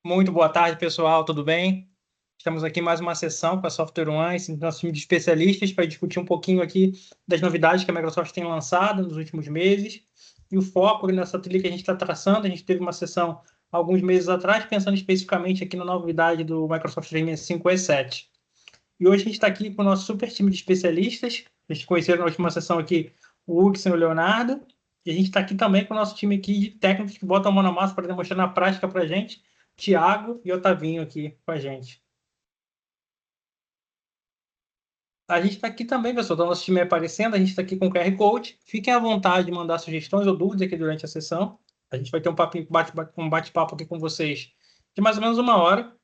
Muito boa tarde, pessoal, tudo bem? Estamos aqui em mais uma sessão com a Software One, esse nosso time de especialistas, para discutir um pouquinho aqui das novidades que a Microsoft tem lançado nos últimos meses e o foco nessa trilha que a gente está traçando. A gente teve uma sessão alguns meses atrás, pensando especificamente aqui na novidade do Microsoft 365 E7. E hoje a gente está aqui com o nosso super time de especialistas. A gente conheceu na última sessão aqui o Hudson e o Leonardo. E a gente está aqui também com o nosso time aqui de técnicos que botam a mão na massa para demonstrar na prática para a gente. Tiago e Otavinho aqui com a gente. A gente está aqui também, pessoal, então nosso time é aparecendo, a gente está aqui com o QR Code. Fiquem à vontade de mandar sugestões ou dúvidas aqui durante a sessão. A gente vai ter um bate-papo aqui com vocês de mais ou menos uma hora.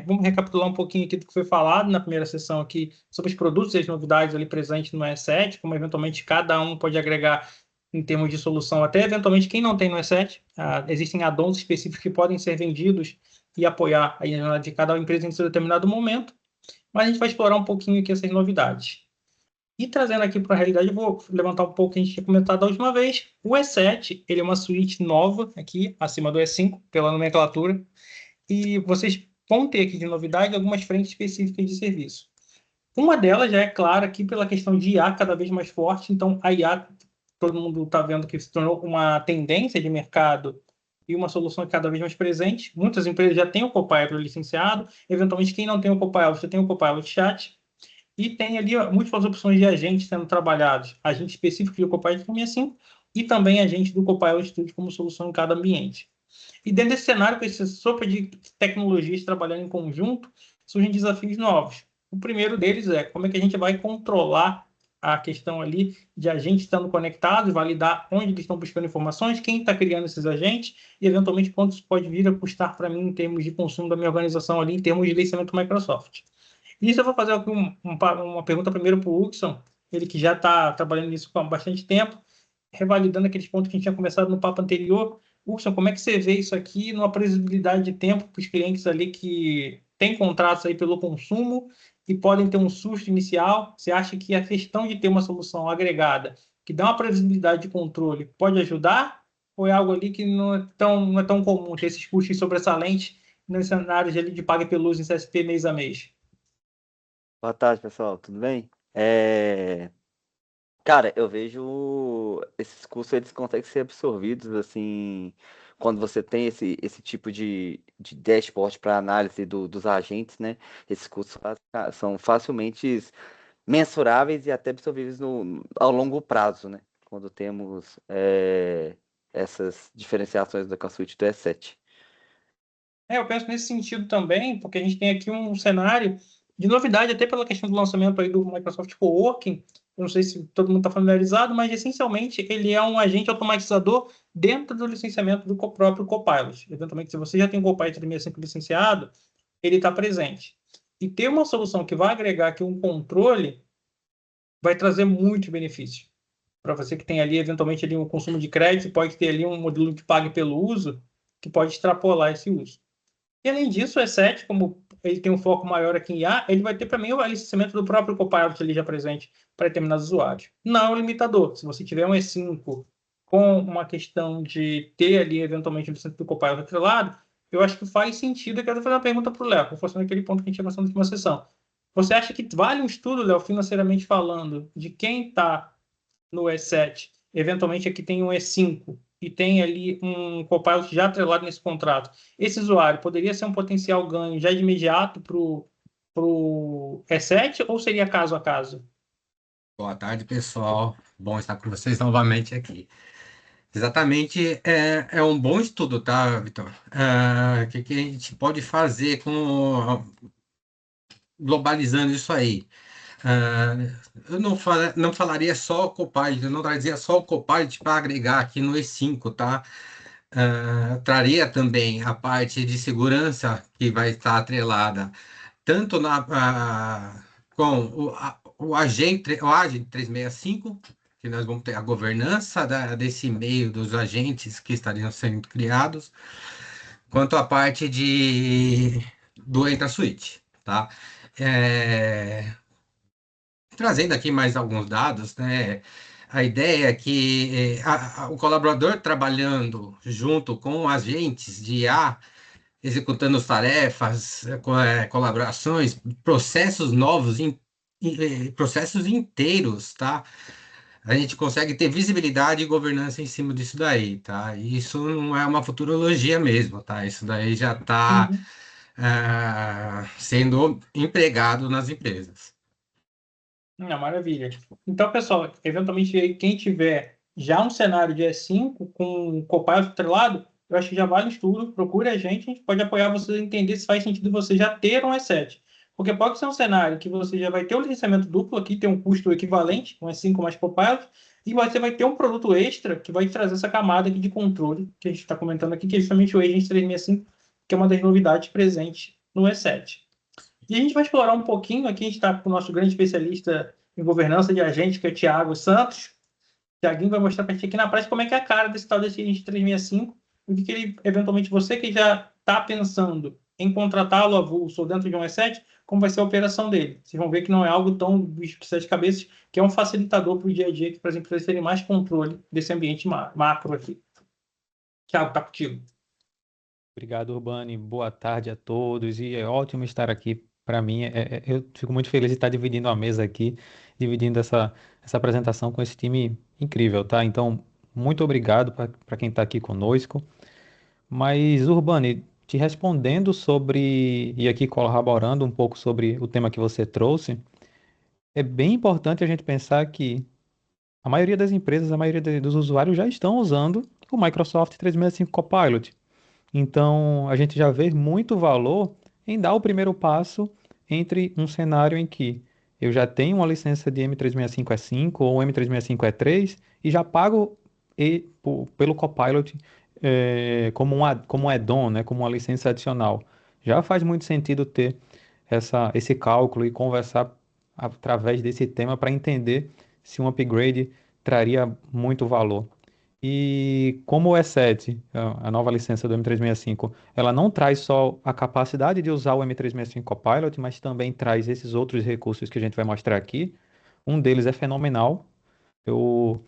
Vamos recapitular um pouquinho aqui do que foi falado na primeira sessão aqui sobre os produtos e as novidades ali presentes no E7, como eventualmente cada um pode agregar em termos de solução, até eventualmente quem não tem no E7. Existem add-ons específicos que podem ser vendidos e apoiar a jornada de cada empresa em seu determinado momento, mas a gente vai explorar um pouquinho aqui essas novidades. E trazendo aqui para a realidade, eu vou levantar um pouco o que a gente tinha comentado da última vez. O E7, ele é uma suíte nova aqui, acima do E5, pela nomenclatura, e vocês vão ter aqui de novidade algumas frentes específicas de serviço. Uma delas já é clara aqui pela questão de IA cada vez mais forte, então a IA, todo mundo está vendo que se tornou uma tendência de mercado e uma solução cada vez mais presente. Muitas empresas já têm o Copilot licenciado, eventualmente quem não tem o Copilot já tem o Copilot Chat, e tem ali múltiplas opções de agentes sendo trabalhados, agente específico do Copilot 365 e também agente do Copilot Studio como solução em cada ambiente. E dentro desse cenário, com essa sopa de tecnologias trabalhando em conjunto, surgem desafios novos. O primeiro deles é como é que a gente vai controlar a questão ali de agentes estando conectados, validar onde eles estão buscando informações, quem está criando esses agentes e, eventualmente, quanto isso pode vir a custar para mim em termos de consumo da minha organização ali, em termos de licenciamento Microsoft. E isso eu vou fazer aqui uma pergunta primeiro para o Hudson, ele que já está trabalhando nisso há bastante tempo, revalidando aqueles pontos que a gente tinha conversado no papo anterior. Hudson, como é que você vê isso aqui numa previsibilidade de tempo para os clientes ali que têm contratos aí pelo consumo e podem ter um susto inicial? Você acha que a questão de ter uma solução agregada que dá uma previsibilidade de controle pode ajudar? Ou é algo ali que não é tão comum ter esses custos sobressalentes nos cenários ali de paga pelo uso em CSP mês a mês? Boa tarde, pessoal, tudo bem? Cara, eu vejo esses cursos, eles conseguem ser absorvidos, assim, quando você tem esse tipo de dashboard para análise dos agentes, né? Esses cursos são facilmente mensuráveis e até absorvíveis ao longo prazo, né? Quando temos essas diferenciações da suíte do E7. Eu penso nesse sentido também, porque a gente tem aqui um cenário de novidade, até pela questão do lançamento aí do Microsoft Coworking. Eu não sei se todo mundo está familiarizado, mas essencialmente ele é um agente automatizador dentro do licenciamento do próprio Copilot. Eventualmente, se você já tem o Copilot 365 licenciado, ele está presente. E ter uma solução que vai agregar aqui um controle vai trazer muitos benefícios. Para você que tem ali, eventualmente, ali um consumo de crédito, pode ter ali um modelo de pague pelo uso, que pode extrapolar esse uso. E além disso, o E7, como ele tem um foco maior aqui em IA, ele vai ter também o licenciamento do próprio Copilot ali já presente para determinados usuários. Não é um limitador. Se você tiver um E5 com uma questão de ter ali, eventualmente, o licenciamento do Copilot atrelado, eu acho que faz sentido. Eu quero fazer uma pergunta para o Léo, reforçando aquele ponto que a gente tinha passado na última sessão. Você acha que vale um estudo, Léo, financeiramente falando, de quem está no E7, eventualmente aqui tem um E5 e tem ali um Copilot já atrelado nesse contrato, esse usuário poderia ser um potencial ganho já de imediato para o E7 ou seria caso a caso? Boa tarde, pessoal. Bom estar com vocês novamente aqui. Exatamente, é um bom estudo, tá, Vitor? O que a gente pode fazer globalizando isso aí? Eu não falaria só o Copilot, eu não trazia só o Copilot para agregar aqui no E5, tá? Traria também a parte de segurança que vai estar atrelada tanto com o agente 365, que nós vamos ter a governança desse meio dos agentes que estariam sendo criados, quanto a parte do Entra Suite, tá? É, Trazendo aqui mais alguns dados, né? A ideia é que o colaborador trabalhando junto com agentes de IA, executando tarefas, colaborações, processos novos, processos inteiros, tá? A gente consegue ter visibilidade e governança em cima disso daí, tá? E isso não é uma futurologia mesmo, tá? Isso daí já está Uhum. sendo empregado nas empresas. Não, maravilha. Então, pessoal, eventualmente aí, quem tiver já um cenário de E5 com o Copilot atrelado, eu acho que já vale o estudo, procure a gente pode apoiar você a entender se faz sentido você já ter um E7. Porque pode ser um cenário que você já vai ter o licenciamento duplo aqui, tem um custo equivalente, um E5 mais Copilot, e você vai ter um produto extra que vai te trazer essa camada aqui de controle que a gente está comentando aqui, que é justamente o Agent 365, que é uma das novidades presentes no E7. E a gente vai explorar um pouquinho, aqui a gente está com o nosso grande especialista em governança de agentes, que é o Thiago Santos. O Thiaguinho vai mostrar para a gente aqui na prática como é que é a cara desse tal desse agente 365, e que ele, eventualmente, você que já está pensando em contratá-lo avulso ou dentro de um E7, como vai ser a operação dele. Vocês vão ver que não é algo tão bicho de sete cabeças, que é um facilitador para o dia a dia, para as empresas terem mais controle desse ambiente macro aqui. Thiago, está contigo. Obrigado, Urbani. Boa tarde a todos. E é ótimo estar aqui. Para mim, eu fico muito feliz de estar dividindo a mesa aqui, dividindo essa apresentação com esse time incrível, tá? Então, muito obrigado para quem está aqui conosco. Mas, Urbani, te respondendo sobre, e aqui colaborando um pouco sobre o tema que você trouxe, é bem importante a gente pensar que a maioria das empresas, a maioria dos usuários já estão usando o Microsoft 365 Copilot. Então, a gente já vê muito valor em dar o primeiro passo entre um cenário em que eu já tenho uma licença de M365 E5 ou M365 E3 e já pago pelo Copilot como um add-on, né, como uma licença adicional. Já faz muito sentido ter esse cálculo e conversar através desse tema para entender se um upgrade traria muito valor. E como o E7, a nova licença do M365, ela não traz só a capacidade de usar o M365 Copilot, mas também traz esses outros recursos que a gente vai mostrar aqui. Um deles é fenomenal. Eu,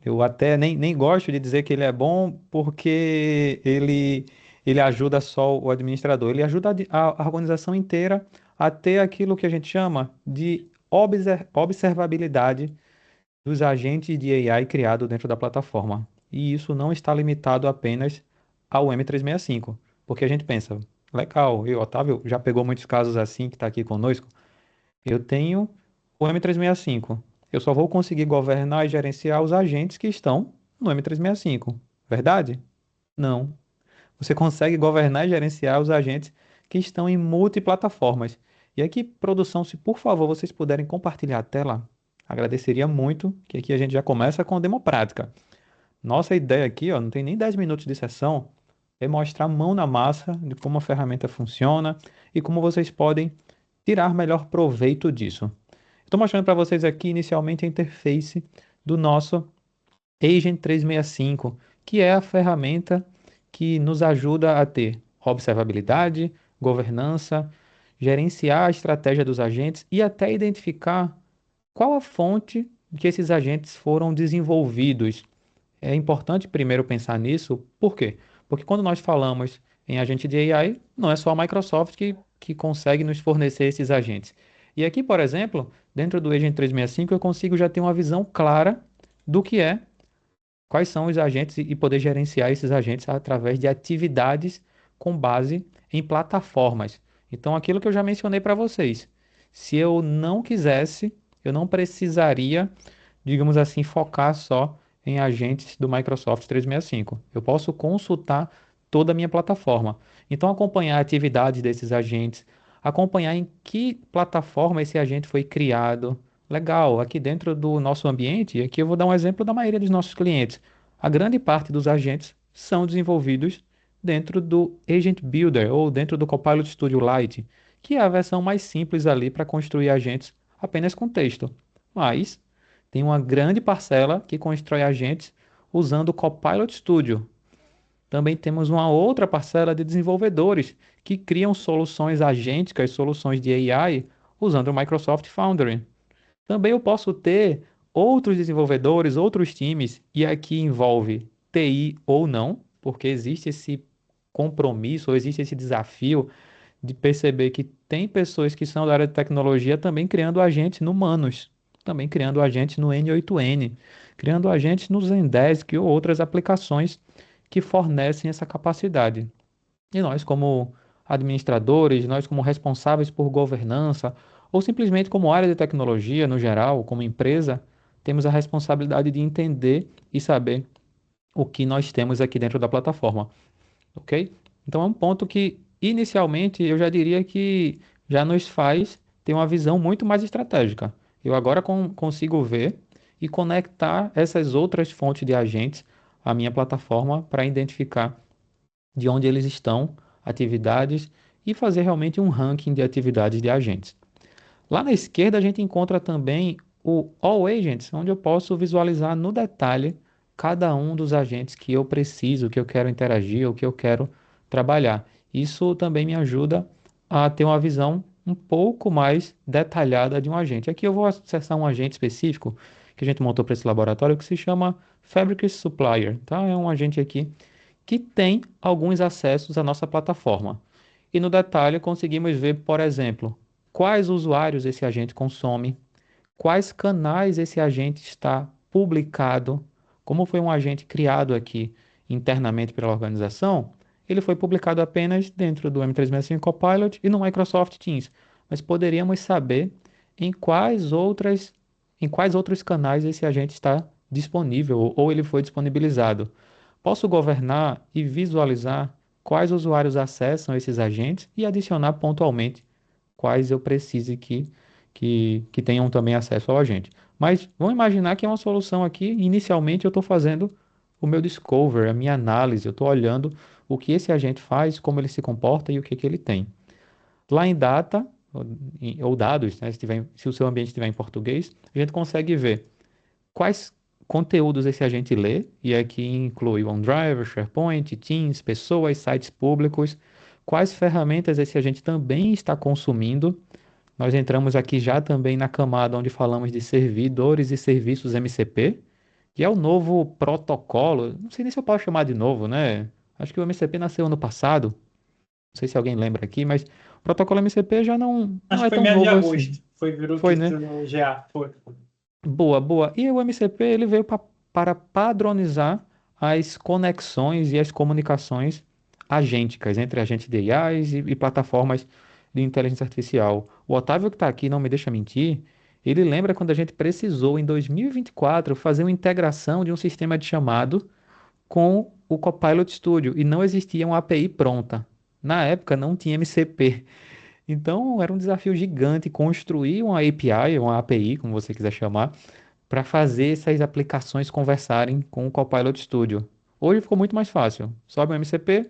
eu até nem gosto de dizer que ele é bom porque ele ajuda só o administrador, ele ajuda a organização inteira a ter aquilo que a gente chama de observabilidade dos agentes de AI criados dentro da plataforma. E isso não está limitado apenas ao M365, porque a gente pensa, legal, e o Otávio já pegou muitos casos assim que está aqui conosco. Eu tenho o M365. Eu só vou conseguir governar e gerenciar os agentes que estão no M365. Verdade? Não. Você consegue governar e gerenciar os agentes que estão em multiplataformas. E aqui, produção, se por favor vocês puderem compartilhar a tela, agradeceria muito, que aqui a gente já começa com a demo prática. Nossa ideia aqui, ó, não tem nem 10 minutos de sessão, é mostrar mão na massa de como a ferramenta funciona e como vocês podem tirar melhor proveito disso. Estou mostrando para vocês aqui inicialmente a interface do nosso Agent 365, que é a ferramenta que nos ajuda a ter observabilidade, governança, gerenciar a estratégia dos agentes e até identificar qual a fonte que esses agentes foram desenvolvidos. É importante primeiro pensar nisso, por quê? Porque quando nós falamos em agente de AI, não é só a Microsoft que consegue nos fornecer esses agentes. E aqui, por exemplo, dentro do Agent 365, eu consigo já ter uma visão clara do que é, quais são os agentes e poder gerenciar esses agentes através de atividades com base em plataformas. Então, aquilo que eu já mencionei para vocês, se eu não quisesse, eu não precisaria, digamos assim, focar só em agentes do Microsoft 365. Eu posso consultar toda a minha plataforma. Então, acompanhar a atividade desses agentes, acompanhar em que plataforma esse agente foi criado. Legal, aqui dentro do nosso ambiente, aqui eu vou dar um exemplo da maioria dos nossos clientes. A grande parte dos agentes são desenvolvidos dentro do Agent Builder ou dentro do Copilot Studio Lite, que é a versão mais simples ali para construir agentes apenas com texto. Mas tem uma grande parcela que constrói agentes usando o Copilot Studio. Também temos uma outra parcela de desenvolvedores que criam soluções agênticas, soluções de AI, usando o Microsoft Foundry. Também eu posso ter outros desenvolvedores, outros times, e aqui envolve TI ou não, porque existe compromisso, ou existe esse desafio de perceber que tem pessoas que são da área de tecnologia também criando agentes no Manus, também criando agentes no N8N, criando agentes no Zendesk ou outras aplicações que fornecem essa capacidade. E nós, como administradores, nós, como responsáveis por governança, ou simplesmente como área de tecnologia no geral, como empresa, temos a responsabilidade de entender e saber o que nós temos aqui dentro da plataforma, ok? Então é um ponto que, inicialmente, eu já diria que já nos faz ter uma visão muito mais estratégica. Eu agora consigo ver e conectar essas outras fontes de agentes à minha plataforma para identificar de onde eles estão, atividades, e fazer realmente um ranking de atividades de agentes. Lá na esquerda a gente encontra também o All Agents, onde eu posso visualizar no detalhe cada um dos agentes que eu preciso, que eu quero interagir ou que eu quero trabalhar. Isso também me ajuda a ter uma visão um pouco mais detalhada de um agente. Aqui eu vou acessar um agente específico que a gente montou para esse laboratório que se chama Fabric Supplier, tá? É um agente aqui que tem alguns acessos à nossa plataforma. E no detalhe conseguimos ver, por exemplo, quais usuários esse agente consome, quais canais esse agente está publicado, como foi um agente criado aqui internamente pela organização, ele foi publicado apenas dentro do M365 Copilot e no Microsoft Teams, mas poderíamos saber em em quais outros canais esse agente está disponível ou ele foi disponibilizado. Posso governar e visualizar quais usuários acessam esses agentes e adicionar pontualmente quais eu precise que tenham também acesso ao agente. Mas vamos imaginar que é uma solução aqui. Inicialmente, eu estou fazendo o meu discover, a minha análise. Eu estou olhando o que esse agente faz, como ele se comporta e o que ele tem. Lá em data, ou dados, né, se o seu ambiente estiver em português, a gente consegue ver quais conteúdos esse agente lê, e aqui inclui OneDrive, SharePoint, Teams, pessoas, sites públicos, quais ferramentas esse agente também está consumindo. Nós entramos aqui já também na camada onde falamos de servidores e serviços MCP, que é o novo protocolo, não sei nem se eu posso chamar de novo, né? Acho que o MCP nasceu ano passado, não sei se alguém lembra aqui, mas o protocolo MCP já não Acho que é foi tão meio de novo assim. agosto. Virou Foi, que né? no GA. Foi. Boa, boa. E o MCP ele veio para padronizar as conexões e as comunicações agênticas entre agentes de IAs e plataformas de inteligência artificial. O Otávio que está aqui, não me deixa mentir, ele lembra quando a gente precisou, em 2024, fazer uma integração de um sistema de chamado com o Copilot Studio e não existia uma API pronta. Na época não tinha MCP. Então era um desafio gigante construir uma API, uma API, como você quiser chamar, para fazer essas aplicações conversarem com o Copilot Studio. Hoje ficou muito mais fácil. Sobe um MCP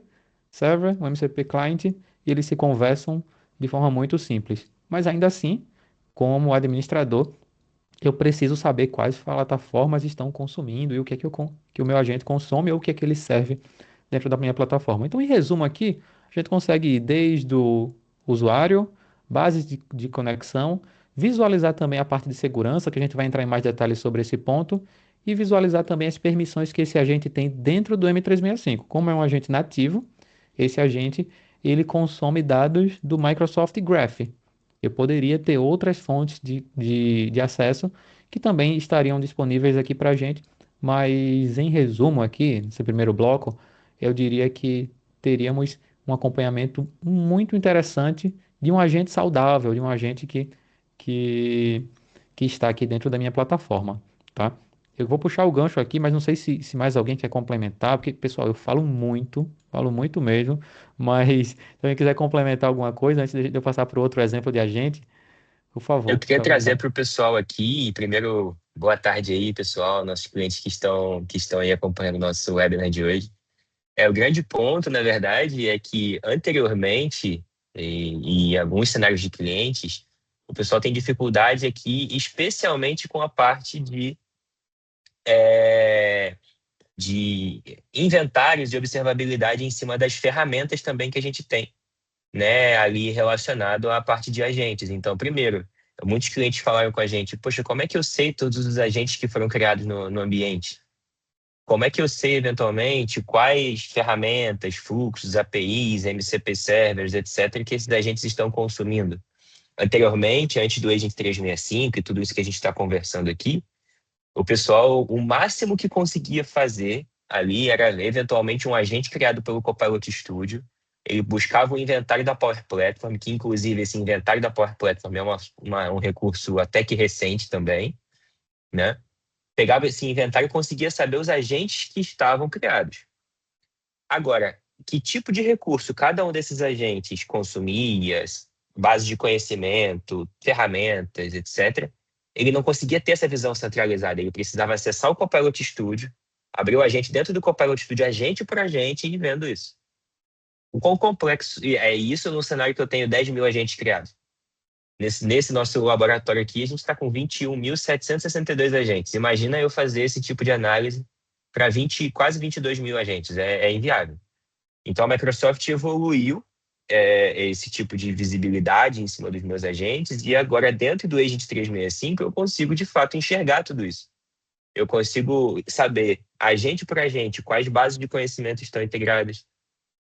Server, um MCP Client, e eles se conversam de forma muito simples. Mas ainda assim, como administrador, eu preciso saber quais plataformas estão consumindo e o que é que o meu agente consome ou o que é que ele serve dentro da minha plataforma. Então, em resumo aqui, a gente consegue ir desde o usuário, bases de conexão, visualizar também a parte de segurança, que a gente vai entrar em mais detalhes sobre esse ponto, e visualizar também as permissões que esse agente tem dentro do M365. Como é um agente nativo, esse agente ele consome dados do Microsoft Graph. Eu poderia ter outras fontes de acesso que também estariam disponíveis aqui para a gente, mas em resumo aqui, nesse primeiro bloco, eu diria que teríamos um acompanhamento muito interessante de um agente saudável, de um agente que, que está aqui dentro da minha plataforma, tá? Eu vou puxar o gancho aqui, mas não sei se mais alguém quer complementar, porque, pessoal, eu falo muito mesmo, mas se alguém quiser complementar alguma coisa antes de eu passar para o outro exemplo de agente, por Eu favor, queria fica à trazer vontade. para o pessoal aqui, primeiro, boa tarde aí, pessoal, nossos clientes que estão aí acompanhando o nosso webinar de hoje. O grande ponto, na verdade, é que anteriormente, em alguns cenários de clientes, o pessoal tem dificuldade aqui, especialmente com a parte eh, de inventários e observabilidade em cima das ferramentas também que a gente tem, né, ali relacionado à parte de agentes. Então, primeiro, muitos clientes falaram com a gente, poxa, como é que eu sei todos os agentes que foram criados no ambiente? como é que eu sei, eventualmente, quais ferramentas, fluxos, APIs, MCP servers, etc., que esses agentes estão consumindo? Anteriormente, antes do Agent 365 e tudo isso que a gente está conversando aqui, o pessoal, o máximo que conseguia fazer ali era, eventualmente, um agente criado pelo Copilot Studio. Ele buscava o inventário da Power Platform, que, inclusive, esse inventário da Power Platform é um recurso até que recente também, né? Pegava esse inventário e conseguia saber os agentes que estavam criados. Agora, que tipo de recurso cada um desses agentes consumia, base de conhecimento, ferramentas, etc., ele não conseguia ter essa visão centralizada. Ele precisava acessar o Copilot Studio, abrir o agente dentro do Copilot Studio, agente por agente, e ir vendo isso. O quão complexo é isso no cenário que eu tenho 10 mil agentes criados? Nesse nosso laboratório aqui, a gente está com 21.762 agentes. Imagina eu fazer esse tipo de análise para quase 22 mil agentes. É inviável. Então, a Microsoft evoluiu esse tipo de visibilidade em cima dos meus agentes, e agora, dentro do Agent 365, eu consigo, de fato, enxergar tudo isso. Eu consigo saber, agente por agente, quais bases de conhecimento estão integradas,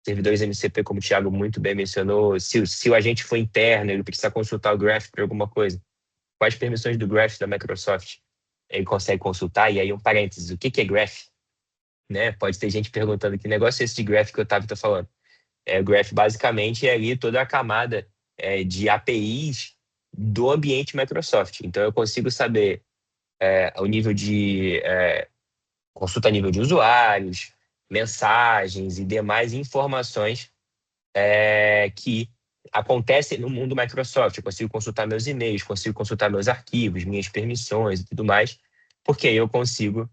servidores MCP, como o Thiago muito bem mencionou, se o agente for interno, ele precisa consultar o Graph para alguma coisa. Quais permissões do Graph da Microsoft ele consegue consultar? E aí, um parênteses, o que é Graph? Né? Pode ter gente perguntando que negócio é esse de Graph que o Otávio está falando. O Graph, basicamente, é ali toda a camada de APIs do ambiente Microsoft. Então, eu consigo saber o nível de consulta a nível de usuários, mensagens e demais informações que acontecem no mundo Microsoft. Eu consigo consultar meus e-mails, consigo consultar meus arquivos, minhas permissões e tudo mais, porque aí eu consigo,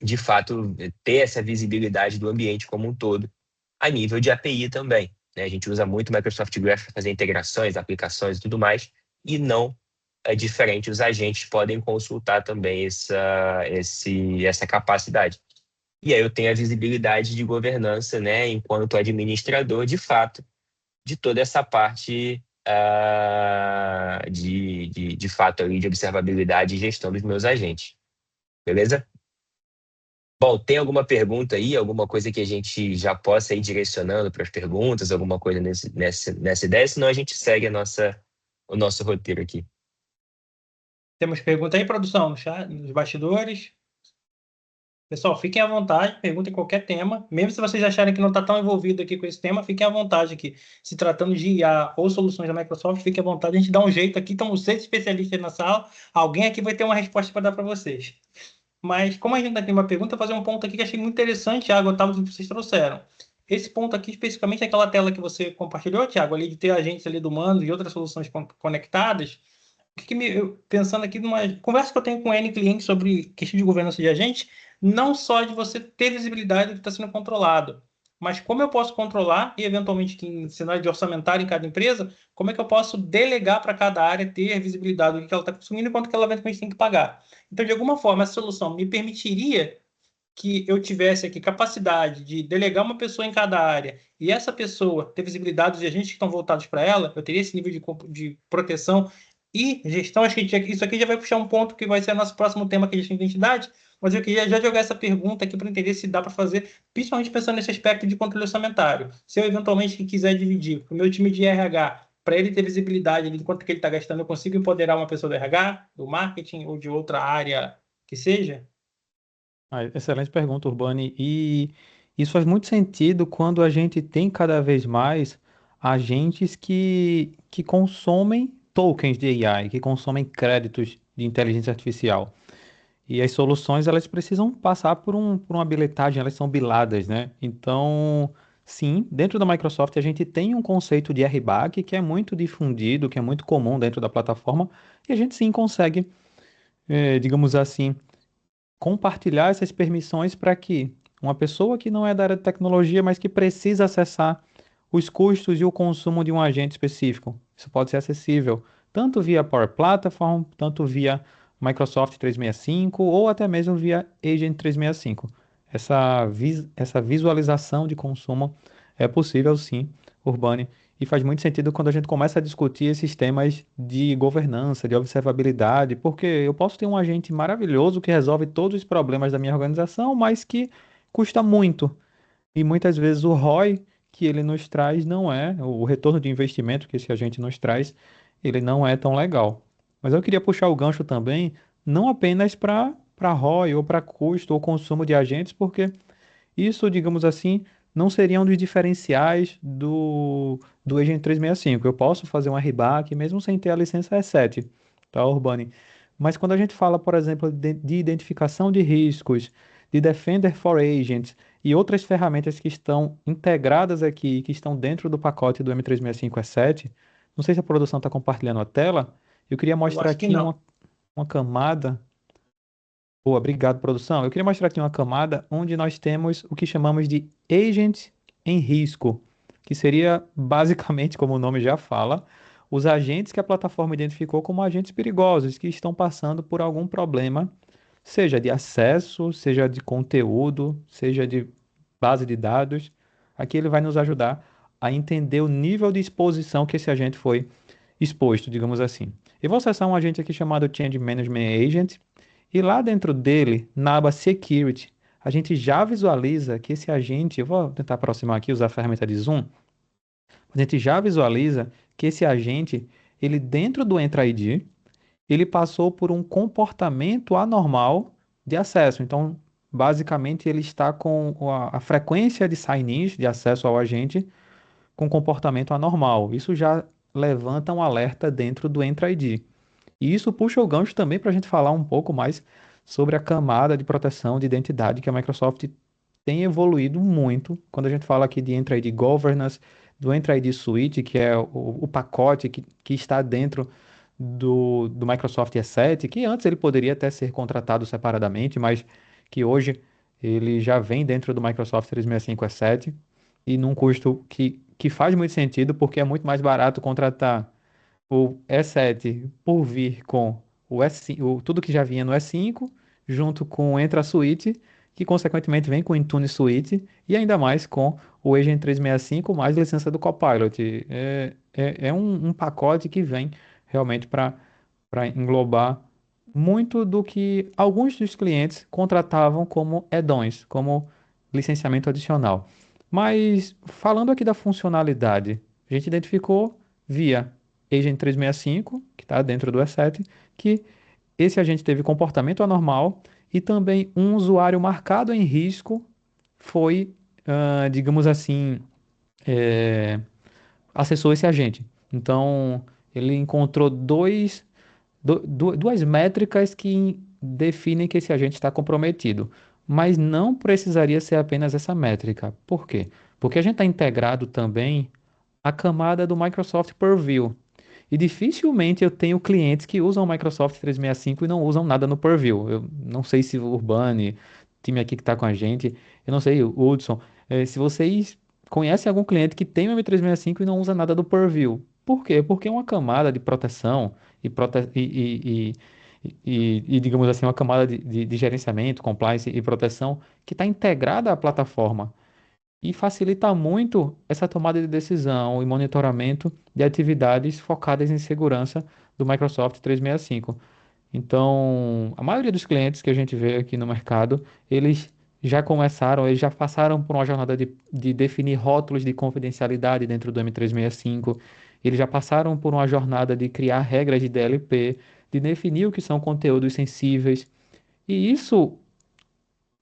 de fato, ter essa visibilidade do ambiente como um todo, a nível de API também, né? A gente usa muito o Microsoft Graph para fazer integrações, aplicações e tudo mais, e não é diferente, os agentes podem consultar também essa capacidade. E aí eu tenho a visibilidade de governança, né, enquanto administrador, de fato, de toda essa parte de fato ali, de observabilidade e gestão dos meus agentes. Beleza? Bom, tem alguma pergunta aí, alguma coisa que a gente já possa ir direcionando para as perguntas, alguma coisa nessa ideia, senão a gente segue o nosso roteiro aqui. Temos pergunta aí, produção, no chat, nos bastidores. Pessoal, fiquem à vontade, perguntem qualquer tema. Mesmo se vocês acharem que não está tão envolvido aqui com esse tema, fiquem à vontade aqui. Se tratando de IA ou soluções da Microsoft, fiquem à vontade. A gente dá um jeito aqui. Estamos 6 especialistas na sala. Alguém aqui vai ter uma resposta para dar para vocês. Mas, como a gente ainda tem uma pergunta, eu vou fazer um ponto aqui que achei muito interessante, Thiago, Otávio, que vocês trouxeram. Esse ponto aqui, especificamente, é aquela tela que você compartilhou, Thiago, ali de ter agentes ali do Mando e outras soluções conectadas. Pensando aqui numa conversa que eu tenho com N clientes sobre questão de governança de agente, não só de você ter visibilidade do que está sendo controlado, mas como eu posso controlar e, eventualmente, em cenário de orçamentário em cada empresa, como é que eu posso delegar para cada área ter visibilidade do que ela está consumindo e quanto que ela eventualmente tem que pagar. Então, de alguma forma, essa solução me permitiria que eu tivesse aqui capacidade de delegar uma pessoa em cada área e essa pessoa ter visibilidade dos agentes que estão voltados para ela, eu teria esse nível de proteção e gestão. Acho que isso aqui já vai puxar um ponto que vai ser nosso próximo tema, que é gestão de identidade, mas eu queria já jogar essa pergunta aqui para entender se dá para fazer, principalmente pensando nesse aspecto de controle orçamentário. Se eu eventualmente quiser dividir para o meu time de RH, para ele ter visibilidade de quanto que ele está gastando, eu consigo empoderar uma pessoa do RH, do marketing ou de outra área que seja? Excelente pergunta, Urbani. E isso faz muito sentido quando a gente tem cada vez mais agentes que consomem tokens de AI, que consomem créditos de inteligência artificial. E as soluções, elas precisam passar por uma bilhetagem, elas são biladas, né? Então, sim, dentro da Microsoft a gente tem um conceito de RBAC que é muito difundido, que é muito comum dentro da plataforma, e a gente sim consegue, digamos assim, compartilhar essas permissões para que uma pessoa que não é da área de tecnologia, mas que precisa acessar os custos e o consumo de um agente específico. Isso pode ser acessível tanto via Power Platform, tanto via Microsoft 365 ou até mesmo via Agent 365. Essa visualização de consumo é possível sim, Urbani, E faz muito sentido quando a gente começa a discutir esses temas de governança, de observabilidade, porque eu posso ter um agente maravilhoso que resolve todos os problemas da minha organização, mas que custa muito. E muitas vezes o ROI que ele nos traz não é, o retorno de investimento que esse agente nos traz, ele não é tão legal. Mas eu queria puxar o gancho também, não apenas para ROI ou para custo ou consumo de agentes, porque isso, digamos assim, não seria um dos diferenciais do Agent 365. Eu posso fazer um RBAC mesmo sem ter a licença E7, tá, Urbani? Mas quando a gente fala, por exemplo, de identificação de riscos, de Defender for Agents e outras ferramentas que estão integradas aqui, que estão dentro do pacote do M365 E7, não sei se a produção está compartilhando a tela, eu queria Eu mostrar acho que aqui não. uma camada. Boa, obrigado, produção. Eu queria mostrar aqui uma camada onde nós temos o que chamamos de agent em risco, que seria basicamente, como o nome já fala, os agentes que a plataforma identificou como agentes perigosos, que estão passando por algum problema, seja de acesso, seja de conteúdo, seja de base de dados. Aqui ele vai nos ajudar a entender o nível de exposição que esse agente foi exposto, digamos assim. Eu vou acessar um agente aqui chamado Change Management Agent, e lá dentro dele, na aba Security, a gente já visualiza que esse agente, eu vou tentar aproximar aqui, usar a ferramenta de zoom, a gente já visualiza que esse agente, ele dentro do Entra ID, ele passou por um comportamento anormal de acesso. Então, basicamente, ele está com a frequência de sign-ins, de acesso ao agente, com comportamento anormal. Isso já levanta um alerta dentro do Entra ID. E isso puxa o gancho também para a gente falar um pouco mais sobre a camada de proteção de identidade que a Microsoft tem evoluído muito. Quando a gente fala aqui de Entra ID Governance, do Entra ID Suite, que é o pacote que está dentro do Microsoft E7, que antes ele poderia até ser contratado separadamente, mas que hoje ele já vem dentro do Microsoft 365 E7 e num custo que faz muito sentido, porque é muito mais barato contratar o E7 por vir com o S5, tudo que já vinha no E5, junto com o Entra Suite, que consequentemente vem com o Intune Suite, e ainda mais com o Agent 365 mais licença do Copilot. É um pacote que vem realmente para englobar muito do que alguns dos clientes contratavam como add-ons, como licenciamento adicional. Mas falando aqui da funcionalidade, a gente identificou via Agent 365, que está dentro do E7, que esse agente teve comportamento anormal e também um usuário marcado em risco foi, digamos assim, é, acessou esse agente. Então, ele encontrou duas métricas que definem que esse agente está comprometido. Mas não precisaria ser apenas essa métrica. Por quê? Porque a gente está integrado também à camada do Microsoft Purview. E dificilmente eu tenho clientes que usam o Microsoft 365 e não usam nada no Purview. Eu não sei se o Urbani, time aqui que está com a gente, eu não sei, o Hudson, se vocês conhecem algum cliente que tem o M365 e não usa nada do Purview. Por quê? Porque é uma camada de proteção e, digamos assim, uma camada de gerenciamento, compliance e proteção que está integrada à plataforma e facilita muito essa tomada de decisão e monitoramento de atividades focadas em segurança do Microsoft 365. Então, a maioria dos clientes que a gente vê aqui no mercado, eles já passaram por uma jornada de definir rótulos de confidencialidade dentro do M365, eles já passaram por uma jornada de criar regras de DLP, de definir o que são conteúdos sensíveis, e isso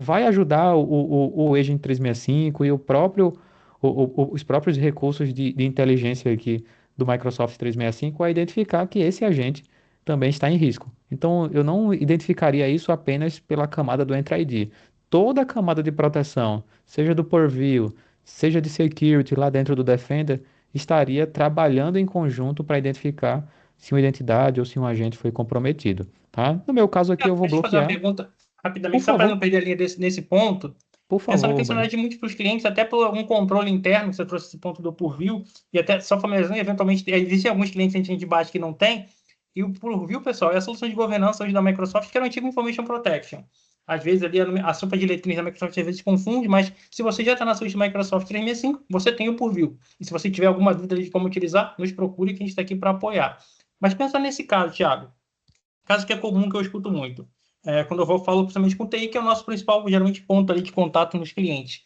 vai ajudar o Agent 365 e os próprios recursos de inteligência aqui do Microsoft 365 a identificar que esse agente também está em risco. Então, eu não identificaria isso apenas pela camada do Entra ID. Toda a camada de proteção, seja do Purview, seja de Security lá dentro do Defender, estaria trabalhando em conjunto para identificar se uma identidade ou se um agente foi comprometido, tá? No meu caso aqui, eu vou Deixa eu fazer uma bloquear. pergunta Por rapidamente, só para não favor, perder a linha nesse ponto. por Pensando favor, que isso não Urbani. é de múltiplos clientes, até por algum controle interno, que você trouxe esse ponto do Purview, e até só familiarizando, eventualmente, existem alguns clientes que a gente debate que não tem, e o Purview, pessoal, é a solução de governança hoje da Microsoft, que era o antigo Information Protection. Às vezes ali a sopa de letrinhas da Microsoft às vezes confunde, mas se você já está na suíte Microsoft 365, você tem o Purview. E se você tiver alguma dúvida de como utilizar, nos procure que a gente está aqui para apoiar. Mas pensa nesse caso, Thiago. Caso que é comum, que eu escuto muito. Quando eu falo principalmente com o TI, que é o nosso principal, geralmente, ponto ali de contato nos clientes.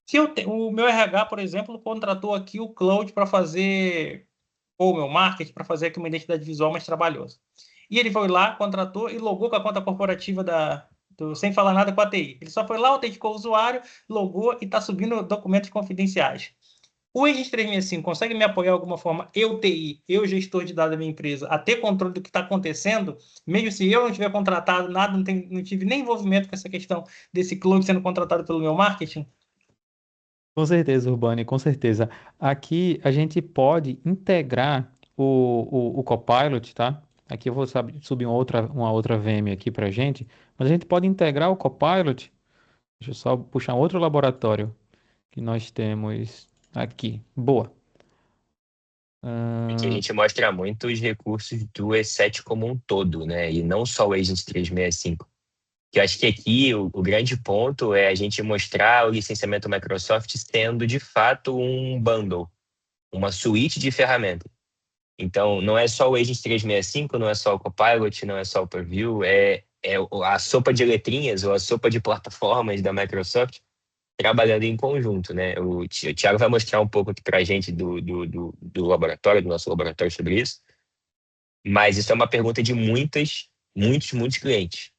Se o meu RH, por exemplo, contratou aqui o Cloud para fazer, ou o meu marketing, para fazer aqui uma identidade visual mais trabalhosa. E ele foi lá, contratou e logou com a conta corporativa sem falar nada com a TI. Ele só foi lá, autenticou o usuário, logou e está subindo documentos confidenciais. O Agent 365 consegue me apoiar de alguma forma, eu TI, eu gestor de dados da minha empresa, a ter controle do que está acontecendo, mesmo se eu não tiver contratado nada, não tive nem envolvimento com essa questão desse cloud sendo contratado pelo meu marketing? Com certeza, Urbani, com certeza. Aqui a gente pode integrar o Copilot, tá? Aqui eu vou subir uma outra VM aqui para gente, mas a gente pode integrar o Copilot. Deixa eu só puxar um outro laboratório que nós temos aqui. Boa. Porque a Ah, gente mostra muito os recursos do E7 como um todo, né? E não só o Agent 365. Que eu acho que aqui o grande ponto é a gente mostrar o licenciamento Microsoft sendo de fato um bundle, uma suíte de ferramentas. Então, não é só o Agent 365, não é só o Copilot, não é só o Purview, é a sopa de letrinhas ou a sopa de plataformas da Microsoft trabalhando em conjunto, né? O Thiago vai mostrar um pouco aqui para a gente do laboratório, do nosso laboratório sobre isso, mas isso é uma pergunta de muitos clientes,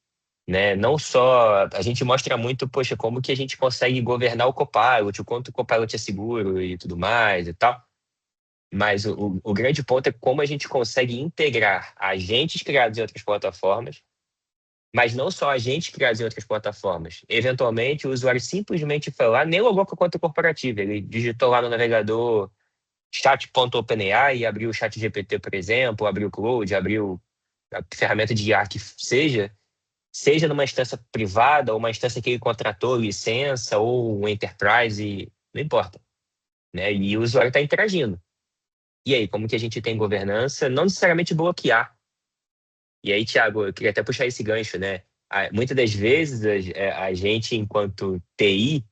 né? Não só, a gente mostra muito, poxa, como que a gente consegue governar o Copilot, o quanto o Copilot é seguro e tudo mais e tal, mas o grande ponto é como a gente consegue integrar agentes criados em outras plataformas, mas não só agentes criados em outras plataformas. Eventualmente, o usuário simplesmente foi lá, nem logou com a conta corporativa. Ele digitou lá no navegador chat.openai e abriu o chat GPT, por exemplo, abriu o Cloud, abriu a ferramenta de IA que seja numa instância privada ou uma instância que ele contratou, licença, ou um enterprise, não importa, né? E o usuário está interagindo. E aí, como que a gente tem governança? Não necessariamente bloquear. E aí, Thiago, eu queria até puxar esse gancho, né? Muitas das vezes, a gente, enquanto TI,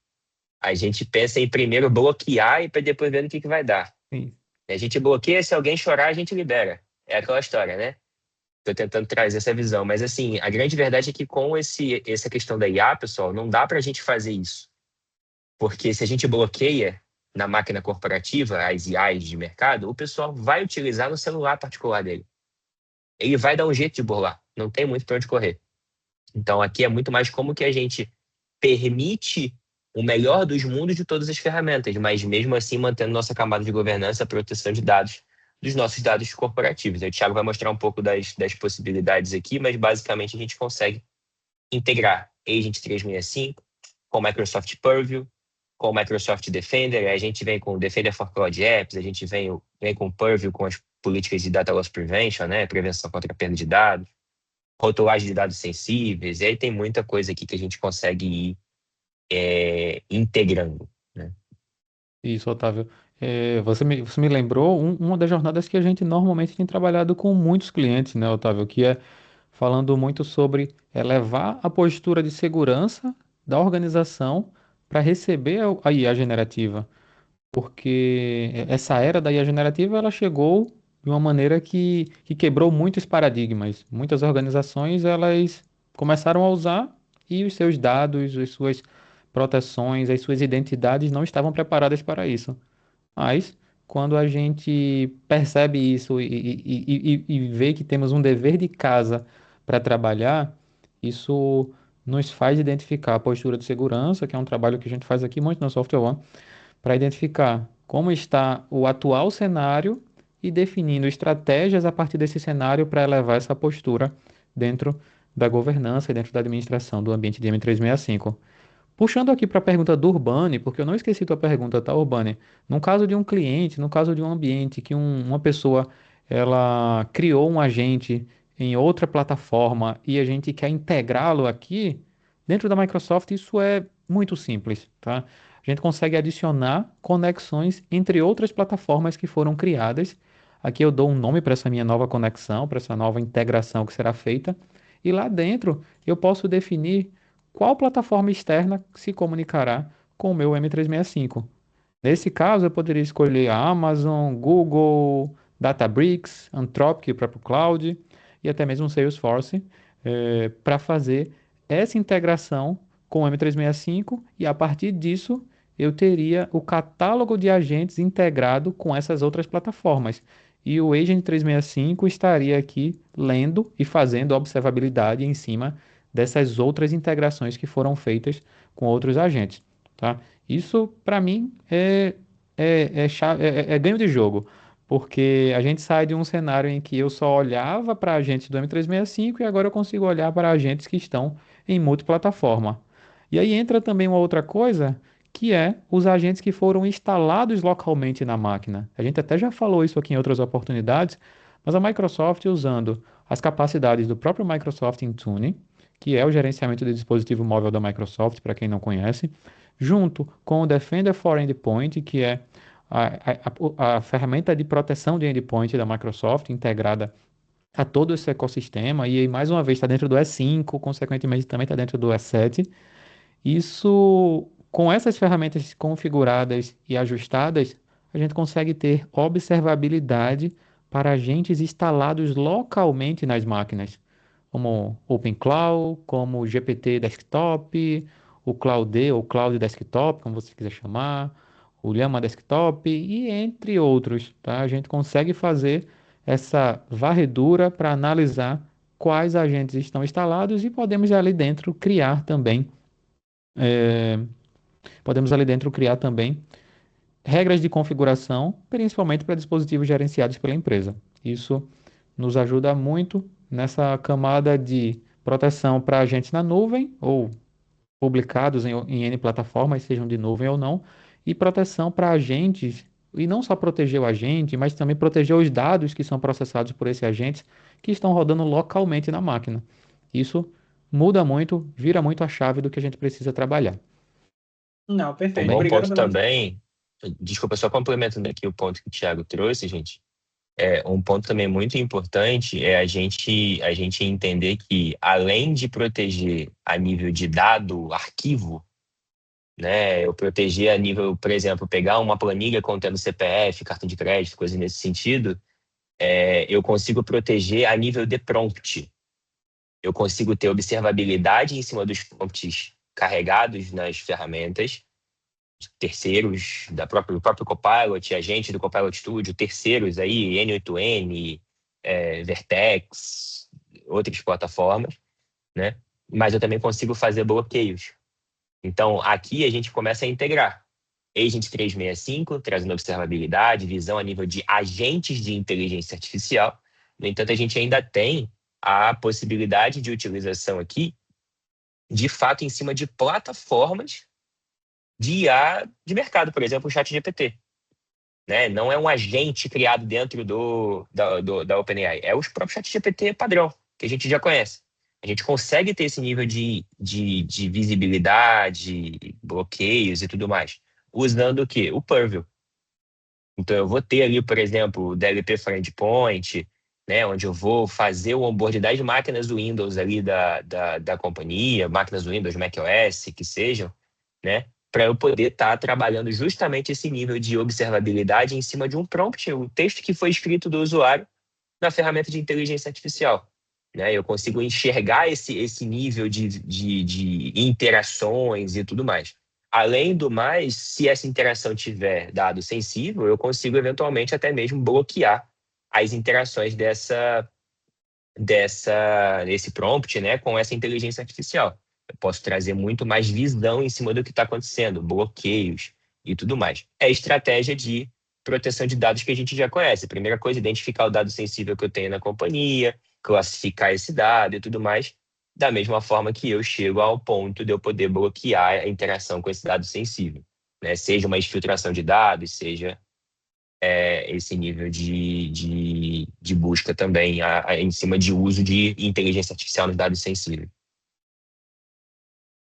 a gente pensa em primeiro bloquear e para depois ver no que vai dar. sim. A gente bloqueia, se alguém chorar, a gente libera. É aquela história, né? Estou tentando trazer essa visão. Mas, assim, a grande verdade é que com essa questão da IA, pessoal, não dá para a gente fazer isso. Porque se a gente bloqueia na máquina corporativa as IAs de mercado, o pessoal vai utilizar no celular particular dele. Ele vai dar um jeito de burlar. Não tem muito para onde correr. Então, aqui é muito mais como que a gente permite o melhor dos mundos de todas as ferramentas, mas mesmo assim mantendo nossa camada de governança, proteção de dados, dos nossos dados corporativos. O Thiago vai mostrar um pouco das possibilidades aqui, mas basicamente a gente consegue integrar Agent 365 com Microsoft Purview, com o Microsoft Defender, a gente vem com o Defender for Cloud Apps, a gente vem com o Purview com as políticas de Data Loss Prevention, né, prevenção contra a perda de dados, rotulagem de dados sensíveis, e aí tem muita coisa aqui que a gente consegue ir integrando, né? Isso, Otávio. Você me lembrou uma das jornadas que a gente normalmente tem trabalhado com muitos clientes, né, Otávio? Que é falando muito sobre elevar a postura de segurança da organização para receber a IA generativa. Porque essa era da IA generativa ela chegou de uma maneira que quebrou muitos paradigmas. Muitas organizações elas começaram a usar e os seus dados, as suas proteções, as suas identidades não estavam preparadas para isso. Mas quando a gente percebe isso e vê que temos um dever de casa para trabalhar, isso nos faz identificar a postura de segurança, que é um trabalho que a gente faz aqui muito no Software One, para identificar como está o atual cenário e definindo estratégias a partir desse cenário para elevar essa postura dentro da governança e dentro da administração do ambiente de M365. Puxando aqui para a pergunta do Urbane, porque eu não esqueci tua pergunta, tá, Urbane? No caso de um cliente, no caso de um ambiente que uma pessoa ela criou um agente em outra plataforma e a gente quer integrá-lo aqui, dentro da Microsoft isso é muito simples, tá? A gente consegue adicionar conexões entre outras plataformas que foram criadas. Aqui eu dou um nome para essa minha nova conexão, para essa nova integração que será feita. E lá dentro eu posso definir qual plataforma externa se comunicará com o meu M365. Nesse caso, eu poderia escolher a Amazon, Google, Databricks, Anthropic, o próprio Cloud e até mesmo o Salesforce para fazer essa integração com o M365 e a partir disso eu teria o catálogo de agentes integrado com essas outras plataformas. E o Agent 365 estaria aqui lendo e fazendo observabilidade em cima dessas outras integrações que foram feitas com outros agentes, tá? Isso, para mim, é ganho de jogo, porque a gente sai de um cenário em que eu só olhava para agentes do M365 e agora eu consigo olhar para agentes que estão em multiplataforma. E aí entra também uma outra coisa, que é os agentes que foram instalados localmente na máquina. A gente até já falou isso aqui em outras oportunidades, mas a Microsoft usando as capacidades do próprio Microsoft Intune, que é o gerenciamento de dispositivo móvel da Microsoft, para quem não conhece, junto com o Defender for Endpoint, que é a ferramenta de proteção de endpoint da Microsoft, integrada a todo esse ecossistema, e aí, mais uma vez está dentro do E5, consequentemente também está dentro do E7. Isso, com essas ferramentas configuradas e ajustadas, a gente consegue ter observabilidade para agentes instalados localmente nas máquinas, como OpenCloud, como o GPT Desktop, o Cloud ou Cloud Desktop, como você quiser chamar, o Llama Desktop e entre outros, tá? A gente consegue fazer essa varredura para analisar quais agentes estão instalados e eh, podemos ali dentro criar também regras de configuração, principalmente para dispositivos gerenciados pela empresa. Isso nos ajuda muito nessa camada de proteção para agentes na nuvem ou publicados em N plataformas, sejam de nuvem ou não, e proteção para agentes, e não só proteger o agente, mas também proteger os dados que são processados por esse agente que estão rodando localmente na máquina. Isso muda muito, vira muito a chave do que a gente precisa trabalhar. Não, Um perfeito. bom Obrigado ponto pela. também, desculpa, só complementando aqui o ponto que o Thiago trouxe, gente. Um ponto também muito importante é a gente entender que, além de proteger a nível de dado, arquivo, né, eu proteger a nível, por exemplo, pegar uma planilha contendo CPF, cartão de crédito, coisa nesse sentido, eu consigo proteger a nível de prompt. Eu consigo ter observabilidade em cima dos prompts carregados nas ferramentas, terceiros do próprio Copilot, agente do Copilot Studio, terceiros aí, N8N, Vertex, outras plataformas, né? Mas eu também consigo fazer bloqueios. Então, aqui a gente começa a integrar Agent 365, trazendo observabilidade, visão a nível de agentes de inteligência artificial. No entanto, a gente ainda tem a possibilidade de utilização aqui, de fato, em cima de plataformas de IA de mercado, por exemplo, o ChatGPT. Né? Não é um agente criado dentro da OpenAI, é os próprios ChatGPT padrão, que a gente já conhece. A gente consegue ter esse nível de visibilidade, bloqueios e tudo mais, usando o quê? O Purview. Então, eu vou ter ali, por exemplo, o DLP for Endpoint, né, onde eu vou fazer o onboard das máquinas do Windows ali da companhia, máquinas do Windows, macOS, que sejam, né, para eu poder estar trabalhando justamente esse nível de observabilidade em cima de um prompt, o texto que foi escrito do usuário na ferramenta de inteligência artificial. Né? Eu consigo enxergar esse nível de interações e tudo mais. Além do mais, se essa interação tiver dado sensível, eu consigo eventualmente até mesmo bloquear as interações desse prompt, né, com essa inteligência artificial. Eu posso trazer muito mais visão em cima do que está acontecendo, bloqueios e tudo mais. É estratégia de proteção de dados que a gente já conhece. Primeira coisa, identificar o dado sensível que eu tenho na companhia, classificar esse dado e tudo mais, da mesma forma que eu chego ao ponto de eu poder bloquear a interação com esse dado sensível. Né? Seja uma exfiltração de dados, seja esse nível de busca também em cima de uso de inteligência artificial nos dados sensíveis.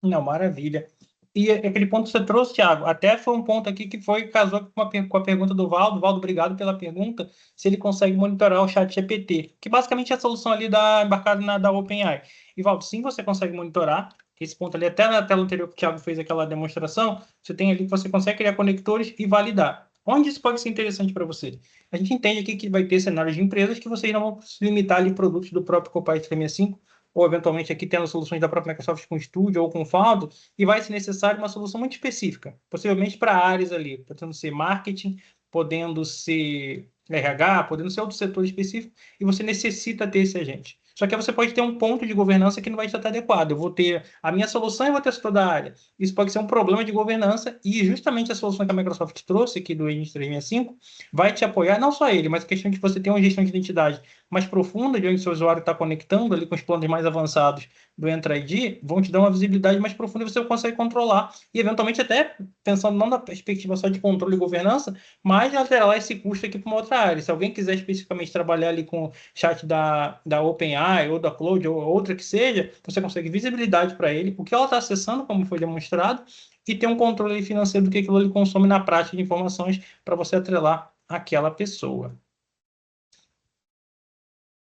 Não, maravilha. E aquele ponto que você trouxe, Thiago, até foi um ponto aqui que casou com a pergunta do Valdo. Valdo, obrigado pela pergunta. Se ele consegue monitorar o ChatGPT, que basicamente é a solução ali embarcada da OpenAI. E, Valdo, sim, você consegue monitorar. esse ponto ali, até na tela anterior que o Thiago fez aquela demonstração, você tem ali que você consegue criar conectores e validar. Onde isso pode ser interessante para você? A gente entende aqui que vai ter cenários de empresas que vocês não vão se limitar ali produtos do próprio Copilot 365, ou eventualmente aqui tendo soluções da própria Microsoft com Studio ou com Faldo, e vai ser necessário uma solução muito específica, possivelmente para áreas ali, podendo ser marketing, podendo ser RH, podendo ser outro setor específico, e você necessita ter esse agente. Só que você pode ter um ponto de governança que não vai estar adequado. Eu vou ter a minha solução e vou ter toda a área. Isso pode ser um problema de governança e justamente a solução que a Microsoft trouxe aqui do Agent 365 vai te apoiar, não só ele, mas a questão de você ter uma gestão de identidade mais profunda, de onde o seu usuário está conectando ali com os planos mais avançados do Entra ID, vão te dar uma visibilidade mais profunda e você consegue controlar e eventualmente até, pensando não na perspectiva só de controle e governança, mas alterar esse custo aqui para uma outra área. Se alguém quiser especificamente trabalhar ali com chat da OpenAI ou da Cloud ou outra que seja, você consegue visibilidade para ele, o que ela está acessando, como foi demonstrado, e ter um controle financeiro do que aquilo ele consome na prática de informações para você atrelar aquela pessoa.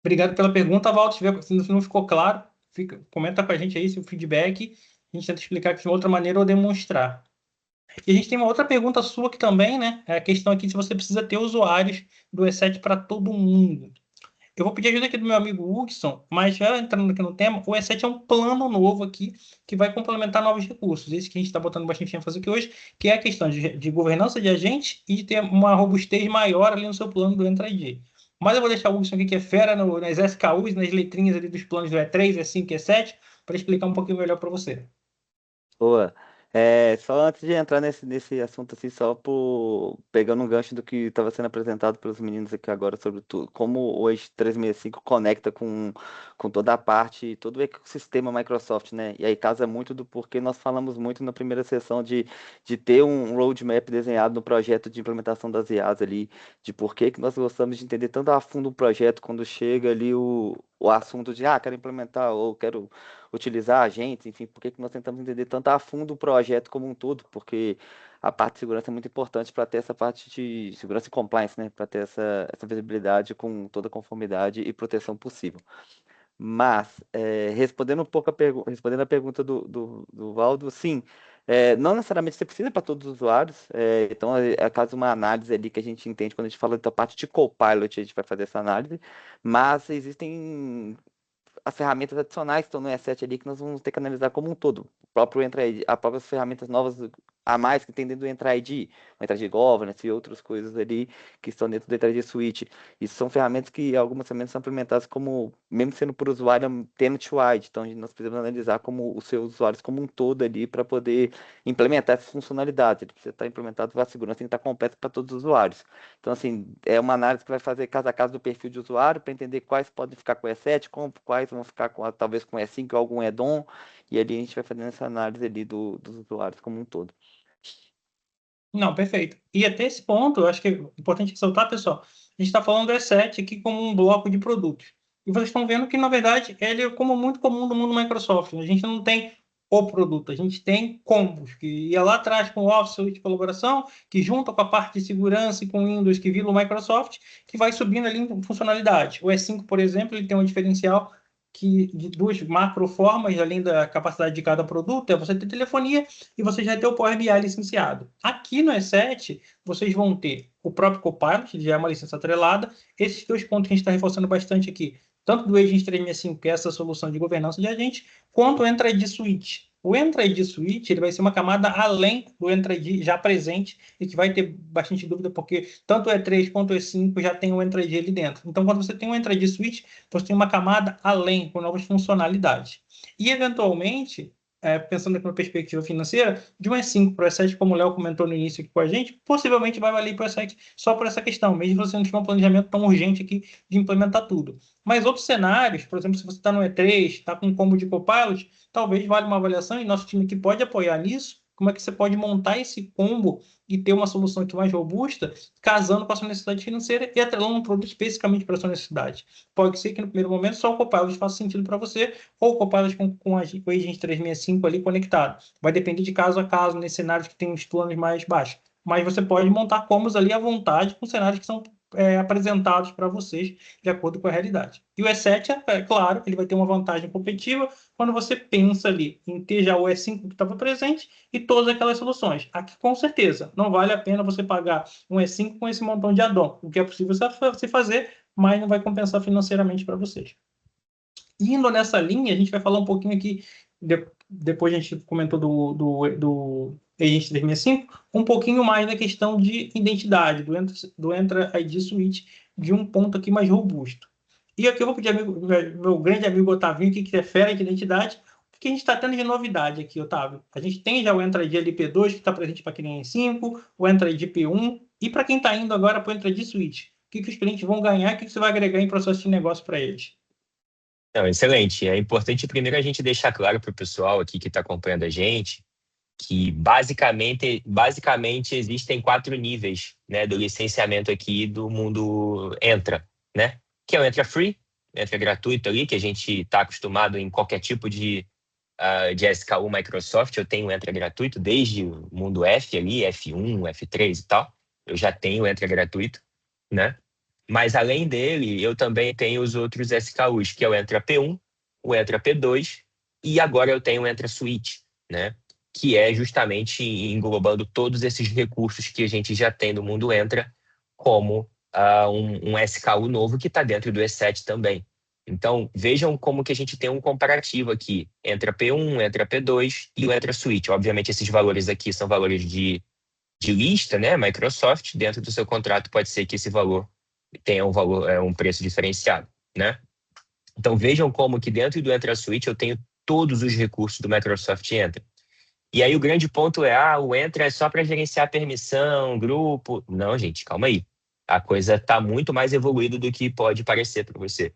Obrigado pela pergunta, Walter. Se não ficou claro, comenta com a gente aí se o feedback, a gente tenta explicar de uma outra maneira ou demonstrar. E a gente tem uma outra pergunta sua aqui também, né? É a questão aqui se você precisa ter usuários do E7 para todo mundo. Eu vou pedir ajuda aqui do meu amigo Hudson, mas já entrando aqui no tema, o E7 é um plano novo aqui que vai complementar novos recursos. Esse que a gente está botando bastante ênfase aqui hoje, que é a questão de governança de agente e de ter uma robustez maior ali no seu plano do Entra ID. Mas eu vou deixar o Hudson aqui, que é fera nas SKUs, nas letrinhas ali dos planos do E3, E5 e E7, para explicar um pouquinho melhor para você. Boa. Só antes de entrar nesse assunto, assim, pegando um gancho do que estava sendo apresentado pelos meninos aqui agora sobre tudo, como o Edge 365 conecta com toda a parte, todo o ecossistema Microsoft, né? E aí casa muito do porquê nós falamos muito na primeira sessão de ter um roadmap desenhado no projeto de implementação das IAs ali, de por que nós gostamos de entender tanto a fundo o projeto quando chega ali o assunto de, quero implementar ou quero utilizar agentes, enfim, por que nós tentamos entender tanto a fundo o projeto como um todo, porque a parte de segurança é muito importante para ter essa parte de segurança e compliance, né, para ter essa visibilidade com toda a conformidade e proteção possível. Mas, respondendo a pergunta do Valdo, sim, não necessariamente você precisa para todos os usuários, então é caso uma análise ali que a gente entende quando a gente fala da parte de Copilot, a gente vai fazer essa análise, mas existem as ferramentas adicionais que estão no E7 ali que nós vamos ter que analisar como um todo. O próprio Entra ID, as próprias ferramentas novas a mais que tem dentro do Entra ID, o Entra ID Governance e outras coisas ali que estão dentro do Entra ID Suite. Isso são ferramentas que algumas ferramentas são implementadas como, mesmo sendo por usuário, tenant-wide. Então, nós precisamos analisar como os seus usuários como um todo ali para poder implementar essas funcionalidades. Ele precisa estar implementado, a segurança tem que estar completa para todos os usuários. Então, assim, é uma análise que vai fazer caso a caso do perfil de usuário para entender quais podem ficar com o E7, quais vão ficar talvez com o E5 ou algum add-on, e ali a gente vai fazendo essa análise ali dos usuários como um todo. Não, perfeito. E até esse ponto, eu acho que é importante ressaltar, pessoal, a gente está falando do E7 aqui como um bloco de produtos. E vocês estão vendo que, na verdade, ele é como muito comum no mundo Microsoft. A gente não tem o produto, a gente tem combos, que ia lá atrás com o Office Suite de colaboração, que junta com a parte de segurança e com o Windows, que vira o Microsoft, que vai subindo ali em funcionalidade. O E5, por exemplo, ele tem um diferencial de duas macroformas, além da capacidade de cada produto, é você ter telefonia e você já ter o Power BI licenciado. Aqui no E7, vocês vão ter o próprio Copilot, que já é uma licença atrelada, esses dois pontos que a gente está reforçando bastante aqui, tanto do Agent 365, que é essa solução de governança de agente, quanto o Entra ID Suite. O Entra ID Suite ele vai ser uma camada além do Entra ID já presente e que vai ter bastante dúvida, porque tanto o E3 quanto o E5 já tem o Entra ID ali dentro. Então, quando você tem o Entra ID Suite, você tem uma camada além, com novas funcionalidades. E, eventualmente, pensando aqui na perspectiva financeira, de um E5 para o E7, como o Léo comentou no início aqui com a gente, possivelmente vai valer para o E7 só por essa questão, mesmo você não tiver um planejamento tão urgente aqui de implementar tudo. Mas outros cenários, por exemplo, se você está no E3, está com um combo de Copilot, talvez valha uma avaliação, e nosso time aqui pode apoiar nisso, como é que você pode montar esse combo e ter uma solução aqui mais robusta, casando com a sua necessidade financeira e atrelando um produto especificamente para a sua necessidade. Pode ser que no primeiro momento só o Copilot faça sentido para você, ou o Copilot com o Agent 365 ali conectado. Vai depender de caso a caso, nesses cenários que tem os planos mais baixos. Mas você pode montar combos ali à vontade com cenários que são apresentados para vocês de acordo com a realidade. E o E7, claro, ele vai ter uma vantagem competitiva quando você pensa ali em ter já o E5 que estava presente e todas aquelas soluções. Aqui, com certeza, não vale a pena você pagar um E5 com esse montão de add-on. O que é possível se fazer, mas não vai compensar financeiramente para vocês. Indo nessa linha, a gente vai falar um pouquinho aqui, depois a gente comentou do Agent 365, um pouquinho mais da questão de identidade, do Entra ID Suite, de um ponto aqui mais robusto. E aqui eu vou pedir meu grande amigo Otavinho, que é fera de identidade, o que a gente está tendo de novidade aqui, Otávio? A gente tem já o Entra ID LP2, que está presente para quem é em 5, o Entra ID P1, e para quem está indo agora para o Entra ID Suite. O que os clientes vão ganhar, o que você vai agregar em processo de negócio para eles? Não, excelente. É importante primeiro a gente deixar claro para o pessoal aqui que está acompanhando a gente que basicamente existem 4 níveis, né, do licenciamento aqui do mundo Entra, né? Que é o Entra Free, Entra gratuito ali, que a gente está acostumado em qualquer tipo de SKU Microsoft. Eu tenho Entra gratuito desde o mundo F ali, F1, F3 e tal. Eu já tenho Entra gratuito, né? Mas, além dele, eu também tenho os outros SKUs, que é o Entra P1, o Entra P2, e agora eu tenho o Entra Suite, né? Que é justamente englobando todos esses recursos que a gente já tem no mundo Entra, como um SKU novo que está dentro do E7 também. Então, vejam como que a gente tem um comparativo aqui, Entra P1, Entra P2 e o Entra Suite. Obviamente, esses valores aqui são valores de lista, né? Microsoft, dentro do seu contrato pode ser que esse valor tenha um preço diferenciado, né? Então vejam como que dentro do Entra Suite eu tenho todos os recursos do Microsoft Entra. E aí o grande ponto é, o Entra é só para gerenciar permissão, grupo. Não, gente, calma aí. A coisa está muito mais evoluída do que pode parecer para você.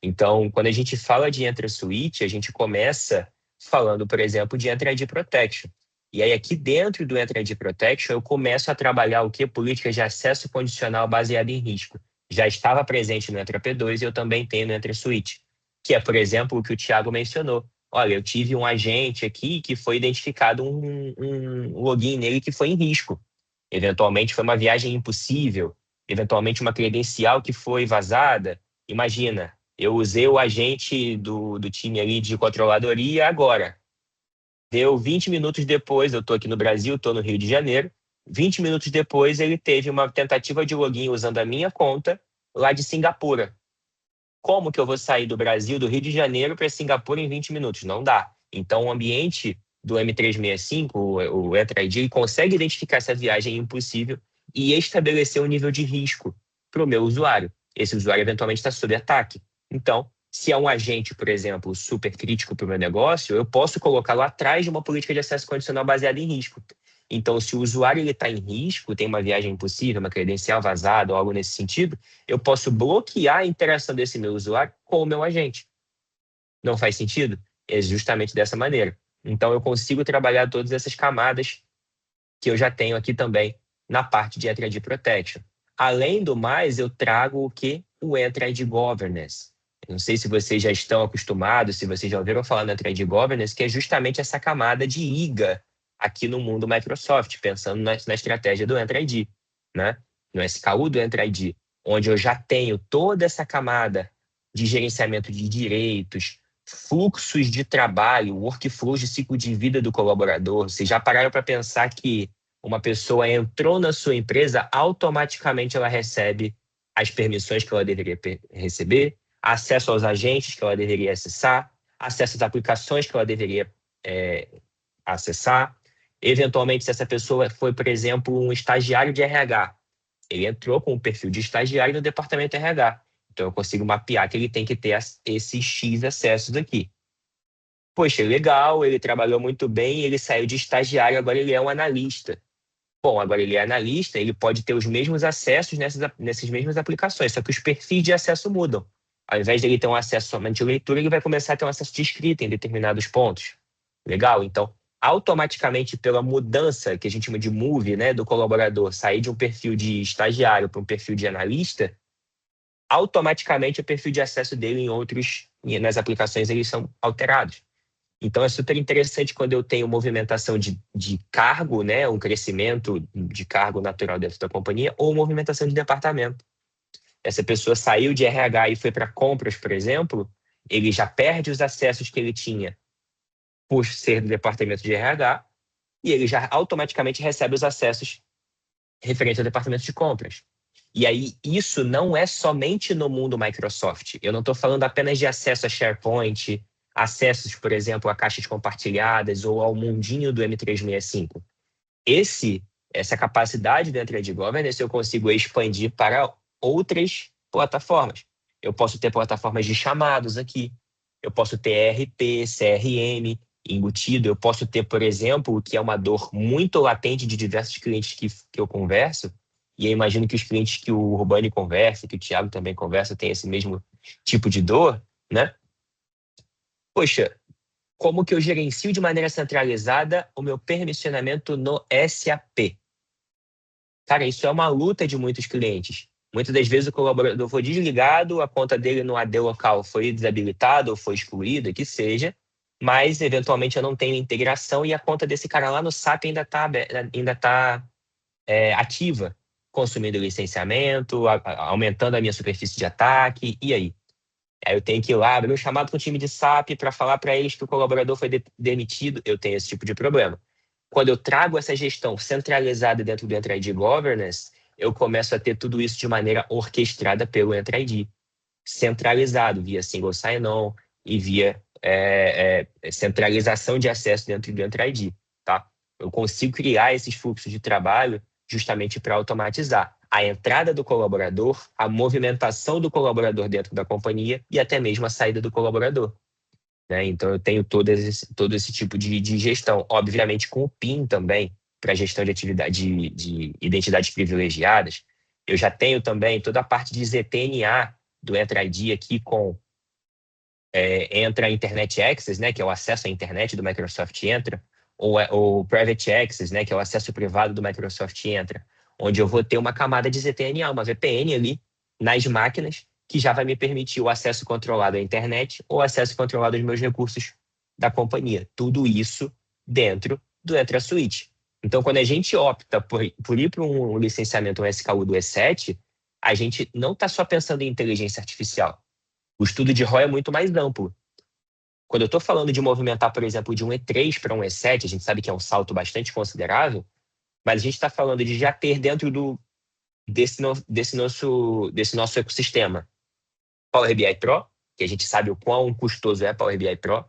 Então, quando a gente fala de Entra Suite, a gente começa falando, por exemplo, de Entra ID Protection. E aí, aqui dentro do Entra ID Protection, eu começo a trabalhar o quê? Políticas de acesso condicional baseada em risco. Já estava presente no Entra P2 e eu também tenho no Entra Suite, que é, por exemplo, o que o Thiago mencionou. Olha, eu tive um agente aqui que foi identificado um login nele que foi em risco. Eventualmente foi uma viagem impossível, eventualmente uma credencial que foi vazada. Imagina, eu usei o agente do time ali de controladoria agora. Deu 20 minutos depois, eu estou aqui no Brasil, estou no Rio de Janeiro, 20 minutos depois ele teve uma tentativa de login usando a minha conta lá de Singapura. Como que eu vou sair do Brasil, do Rio de Janeiro para Singapura em 20 minutos? Não dá. Então o ambiente do M365, o Entra ID, ele consegue identificar essa viagem impossível e estabelecer um nível de risco para o meu usuário. Esse usuário eventualmente está sob ataque. Então, se é um agente, por exemplo, super crítico para o meu negócio, eu posso colocá-lo atrás de uma política de acesso condicional baseada em risco. Então, se o usuário está em risco, tem uma viagem impossível, uma credencial vazada ou algo nesse sentido, eu posso bloquear a interação desse meu usuário com o meu agente. Não faz sentido? É justamente dessa maneira. Então, eu consigo trabalhar todas essas camadas que eu já tenho aqui também na parte de Entra ID Protection. Além do mais, eu trago o quê? O Entra ID Governance. Eu não sei se vocês já estão acostumados, se vocês já ouviram falar no Entra ID Governance, que é justamente essa camada de IGA aqui no mundo Microsoft, pensando na estratégia do Entra ID, né? No SKU do Entra ID, onde eu já tenho toda essa camada de gerenciamento de direitos, fluxos de trabalho, workflows de ciclo de vida do colaborador. Vocês já pararam para pensar que uma pessoa entrou na sua empresa, automaticamente ela recebe as permissões que ela deveria receber, acesso aos agentes que ela deveria acessar, acesso às aplicações que ela deveria acessar. Eventualmente, se essa pessoa foi, por exemplo, um estagiário de RH, ele entrou com o perfil de estagiário no departamento de RH. Então, eu consigo mapear que ele tem que ter esses X acessos aqui. Poxa, legal, ele trabalhou muito bem, ele saiu de estagiário, agora ele é um analista. Bom, agora ele é analista, ele pode ter os mesmos acessos nessas mesmas aplicações, só que os perfis de acesso mudam. Ao invés de ele ter um acesso somente de leitura, ele vai começar a ter um acesso de escrita em determinados pontos. Legal? Então, automaticamente, pela mudança que a gente chama de move, né, do colaborador, sair de um perfil de estagiário para um perfil de analista, automaticamente o perfil de acesso dele nas aplicações, eles são alterados. Então, é super interessante quando eu tenho movimentação de cargo, né, um crescimento de cargo natural dentro da companhia, ou movimentação de departamento. essa pessoa saiu de RH e foi para compras, por exemplo, ele já perde os acessos que ele tinha por ser do departamento de RH e ele já automaticamente recebe os acessos referentes ao departamento de compras. E aí, isso não é somente no mundo Microsoft. Eu não estou falando apenas de acesso a SharePoint, acessos, por exemplo, a caixas compartilhadas ou ao mundinho do M365. Essa capacidade do Entra-ID Governance eu consigo expandir para outras plataformas. Eu posso ter plataformas de chamados aqui. Eu posso ter ERP, CRM embutido. Eu posso ter, por exemplo, o que é uma dor muito latente de diversos clientes que eu converso, e eu imagino que os clientes que o Urbani conversa, que o Thiago também conversa, têm esse mesmo tipo de dor, né? Poxa, como que eu gerencio de maneira centralizada o meu permissionamento no SAP? Cara, isso é uma luta de muitos clientes. Muitas das vezes o colaborador foi desligado, a conta dele no AD local foi desabilitada ou foi excluída, que seja, mas eventualmente eu não tenho integração e a conta desse cara lá no SAP ainda está ativa, consumindo licenciamento, aumentando a minha superfície de ataque, e aí? Aí eu tenho que ir lá, abrir um chamado com o time de SAP para falar para eles que o colaborador foi demitido. Eu tenho esse tipo de problema. Quando eu trago essa gestão centralizada dentro do Entra-ID Governance, eu começo a ter tudo isso de maneira orquestrada pelo Entra-ID, centralizado via single sign-on e via centralização de acesso dentro do Entra-ID, tá? Eu consigo criar esses fluxos de trabalho justamente para automatizar a entrada do colaborador, a movimentação do colaborador dentro da companhia e até mesmo a saída do colaborador. Né? Então, eu tenho todo esse tipo de gestão. Obviamente, com o PIN também, para gestão de atividade de identidades privilegiadas. Eu já tenho também toda a parte de ZTNA do Entra-ID aqui com Entra Internet Access, né, que é o acesso à internet do Microsoft Entra, ou Private Access, né, que é o acesso privado do Microsoft Entra, onde eu vou ter uma camada de ZTNA, uma VPN ali nas máquinas, que já vai me permitir o acesso controlado à internet ou acesso controlado aos meus recursos da companhia. Tudo isso dentro do Entra Suite. Então, quando a gente opta por ir para um licenciamento, um SKU do E7, a gente não está só pensando em inteligência artificial. O estudo de ROI é muito mais amplo. Quando eu estou falando de movimentar, por exemplo, de um E3 para um E7, a gente sabe que é um salto bastante considerável, mas a gente está falando de já ter dentro desse nosso ecossistema Power BI Pro, que a gente sabe o quão custoso é Power BI Pro.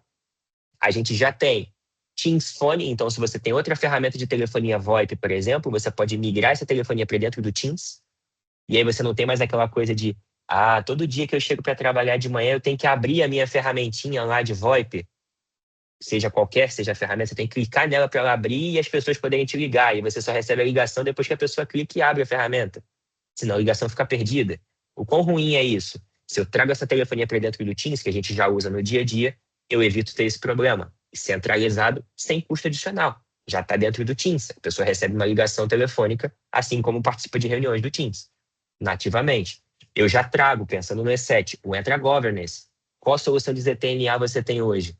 A gente já tem Teams Phone, então se você tem outra ferramenta de telefonia VoIP, por exemplo, você pode migrar essa telefonia para dentro do Teams, e aí você não tem mais aquela coisa de todo dia que eu chego para trabalhar de manhã, eu tenho que abrir a minha ferramentinha lá de VoIP, seja a ferramenta, você tem que clicar nela para ela abrir e as pessoas poderem te ligar, e você só recebe a ligação depois que a pessoa clica e abre a ferramenta. Senão a ligação fica perdida. O quão ruim é isso? Se eu trago essa telefonia para dentro do Teams, que a gente já usa no dia a dia, eu evito ter esse problema. Centralizado, sem custo adicional. Já está dentro do Teams. A pessoa recebe uma ligação telefônica, assim como participa de reuniões do Teams, nativamente. Eu já trago, pensando no E7, o Entra Governance. Qual solução de ZTNA você tem hoje?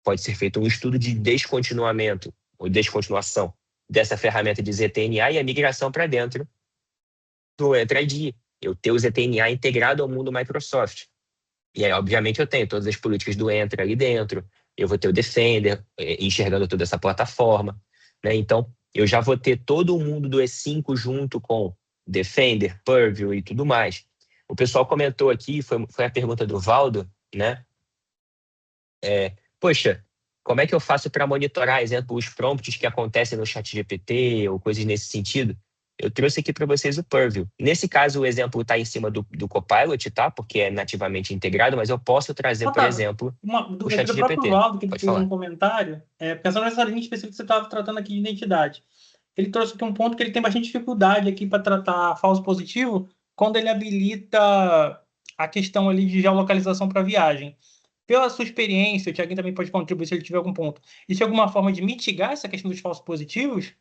Pode ser feito um estudo de descontinuamento ou descontinuação dessa ferramenta de ZTNA e a migração para dentro do Entra-ID. Eu ter o ZTNA integrado ao mundo Microsoft. E aí, obviamente, eu tenho todas as políticas do Entra ali dentro. Eu vou ter o Defender enxergando toda essa plataforma. Né? Então, eu já vou ter todo o mundo do E5 junto com Defender, Purview e tudo mais. O pessoal comentou aqui, foi a pergunta do Valdo, né? Poxa, como é que eu faço para monitorar, exemplo, os prompts que acontecem no ChatGPT ou coisas nesse sentido? Eu trouxe aqui para vocês o Purview. Nesse caso, o exemplo está em cima do Copilot, tá? Porque é nativamente integrado, mas eu posso trazer, por exemplo, o ChatGPT. Do próprio Valdo, que ele fez falar. um comentário, pensando nessa linha específica que você estava tratando aqui de identidade. Ele trouxe aqui um ponto que ele tem bastante dificuldade aqui para tratar falso positivo quando ele habilita a questão ali de geolocalização para viagem. Pela sua experiência, o Thiago também pode contribuir se ele tiver algum ponto. Isso é alguma forma de mitigar essa questão dos falsos positivos?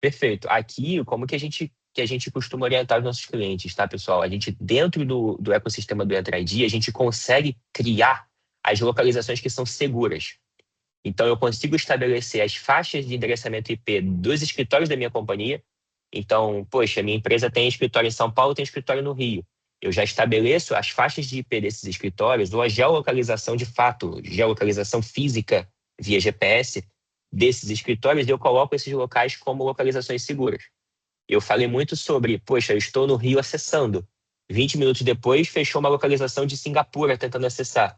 Perfeito. Aqui, como que a gente costuma orientar os nossos clientes, tá, pessoal? A gente, dentro do ecossistema do Entra-ID, a gente consegue criar as localizações que são seguras. Então, eu consigo estabelecer as faixas de endereçamento IP dos escritórios da minha companhia. Então, poxa, minha empresa tem escritório em São Paulo, tem escritório no Rio. eu já estabeleço as faixas de IP desses escritórios ou a geolocalização de fato, geolocalização física via GPS desses escritórios, e eu coloco esses locais como localizações seguras. Eu falei muito sobre, poxa, eu estou no Rio acessando. 20 minutos depois, fechou uma localização de Singapura tentando acessar.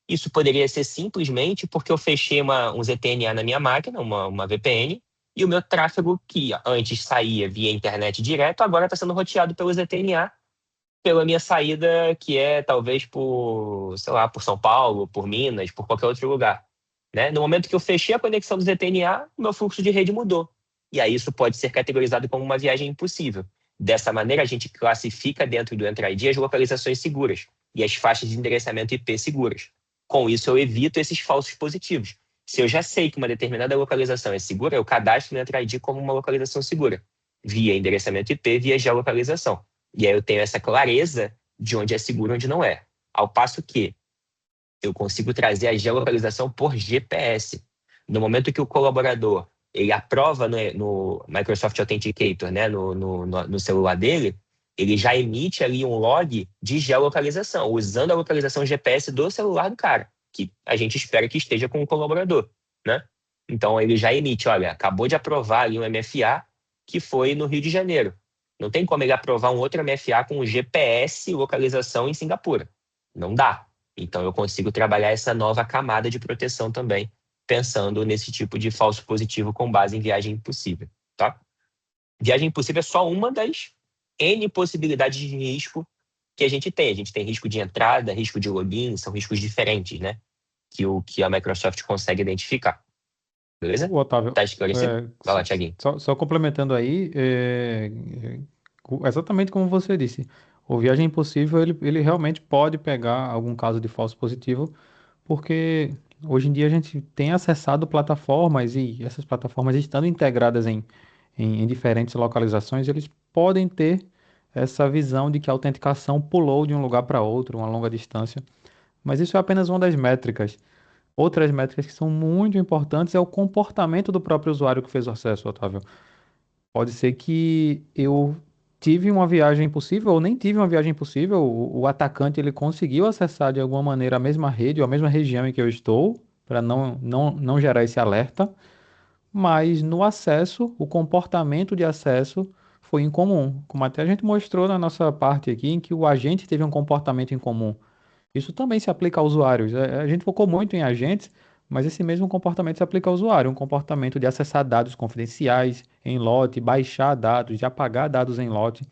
Isso poderia ser simplesmente porque eu fechei um ZTNA na minha máquina, uma VPN, e o meu tráfego, que antes saía via internet direto, agora está sendo roteado pelo ZTNA, pela minha saída, que é talvez por, sei lá, por São Paulo, por Minas, por qualquer outro lugar. Né? No momento que eu fechei a conexão do ZTNA, o meu fluxo de rede mudou. E aí isso pode ser categorizado como uma viagem impossível. Dessa maneira, a gente classifica dentro do Entra ID as localizações seguras e as faixas de endereçamento IP seguras. Com isso, eu evito esses falsos positivos. Se eu já sei que uma determinada localização é segura, eu cadastro no Entra ID como uma localização segura, via endereçamento IP, via geolocalização. E aí eu tenho essa clareza de onde é seguro e onde não é. Ao passo que eu consigo trazer a geolocalização por GPS. No momento que o colaborador ele aprova no Microsoft Authenticator, né, no celular dele, ele já emite ali um log de geolocalização, usando a localização GPS do celular do cara, que a gente espera que esteja com o colaborador, né? Então ele já emite, olha, acabou de aprovar ali um MFA que foi no Rio de Janeiro. Não tem como ele aprovar um outro MFA com GPS localização em Singapura. Não dá. Então eu consigo trabalhar essa nova camada de proteção também, pensando nesse tipo de falso positivo com base em viagem impossível, tá? Viagem impossível é só uma das N possibilidades de risco que a gente tem. A gente tem risco de entrada, risco de login, são riscos diferentes, né? Que a Microsoft consegue identificar. Beleza? O Otávio, Tá esclarecido? Vai lá, Thiaguinho. só complementando aí, exatamente como você disse, o Viagem Impossível, ele realmente pode pegar algum caso de falso positivo, porque hoje em dia a gente tem acessado plataformas e essas plataformas estando integradas em diferentes localizações, eles podem ter essa visão de que a autenticação pulou de um lugar para outro, uma longa distância, mas isso é apenas uma das métricas. Outras métricas que são muito importantes é o comportamento do próprio usuário que fez o acesso, Otávio. Pode ser que eu tive uma viagem impossível ou nem tive uma viagem impossível, o atacante ele conseguiu acessar de alguma maneira a mesma rede ou a mesma região em que eu estou, para não gerar esse alerta, mas no acesso, o comportamento de acesso foi incomum, como até a gente mostrou na nossa parte aqui, em que o agente teve um comportamento incomum. Isso também se aplica a usuários. A gente focou muito em agentes, mas esse mesmo comportamento se aplica ao usuário. Um comportamento de acessar dados confidenciais em lote, baixar dados, de apagar dados em lote.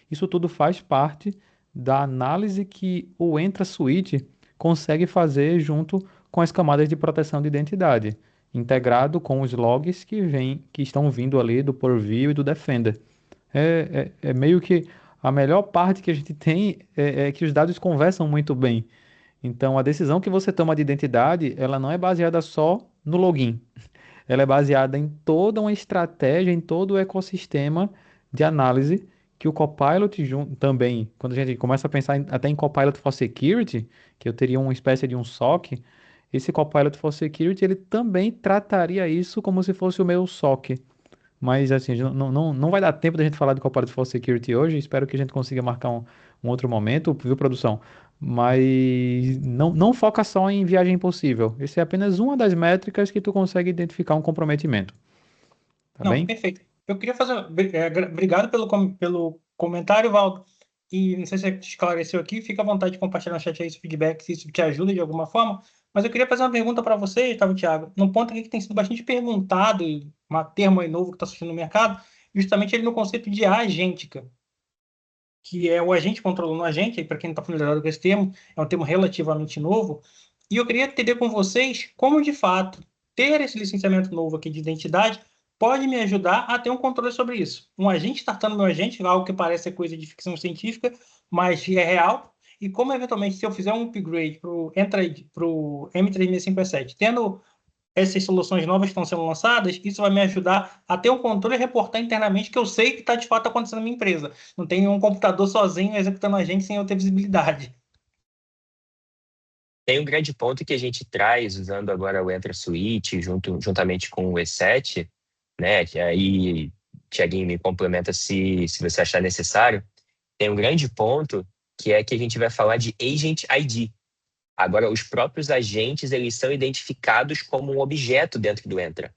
Isso tudo faz parte da análise que o Entra Suite consegue fazer junto com as camadas de proteção de identidade, integrado com os logs que estão vindo ali do Purview e do Defender. É meio que a melhor parte que a gente tem é que os dados conversam muito bem. Então, a decisão que você toma de identidade, ela não é baseada só no login. Ela é baseada em toda uma estratégia, em todo o ecossistema de análise que o Copilot também, quando a gente começa a pensar até em Copilot for Security, que eu teria uma espécie de um SOC, esse Copilot for Security, ele também trataria isso como se fosse o meu SOC. Mas assim, não vai dar tempo da gente falar de Copilot for Security hoje. Espero que a gente consiga marcar um outro momento, viu, produção? Mas não foca só em viagem impossível. Essa é apenas uma das métricas que tu consegue identificar um comprometimento. Tá Não, bem? perfeito. Eu queria fazer. Obrigado pelo comentário, Valdo. E não sei se você esclareceu aqui, fica à vontade de compartilhar no chat aí esse feedback, se isso te ajuda de alguma forma. Mas eu queria fazer uma pergunta para você, tá, Thiago? Num ponto aqui que tem sido bastante perguntado, um termo aí novo que está surgindo no mercado, justamente ele no conceito de agêntica, que é o agente controlando o agente, para quem não está familiarizado com esse termo, é um termo relativamente novo. E eu queria entender com vocês como, de fato, ter esse licenciamento novo aqui de identidade pode me ajudar a ter um controle sobre isso. Um agente startando meu agente, algo que parece ser coisa de ficção científica, mas é real. E como, eventualmente, se eu fizer um upgrade para o M3657, tendo essas soluções novas que estão sendo lançadas, isso vai me ajudar a ter um controle e reportar internamente que eu sei que está de fato acontecendo na minha empresa. Não tem nenhum computador sozinho executando a gente sem eu ter visibilidade. Tem um grande ponto que a gente traz usando agora o Entra Suite juntamente com o E7, né? Que aí, Thiaguinho, me complementa se você achar necessário. Tem um grande ponto que é que a gente vai falar de Agent ID. Agora, os próprios agentes, eles são identificados como um objeto dentro do Entra.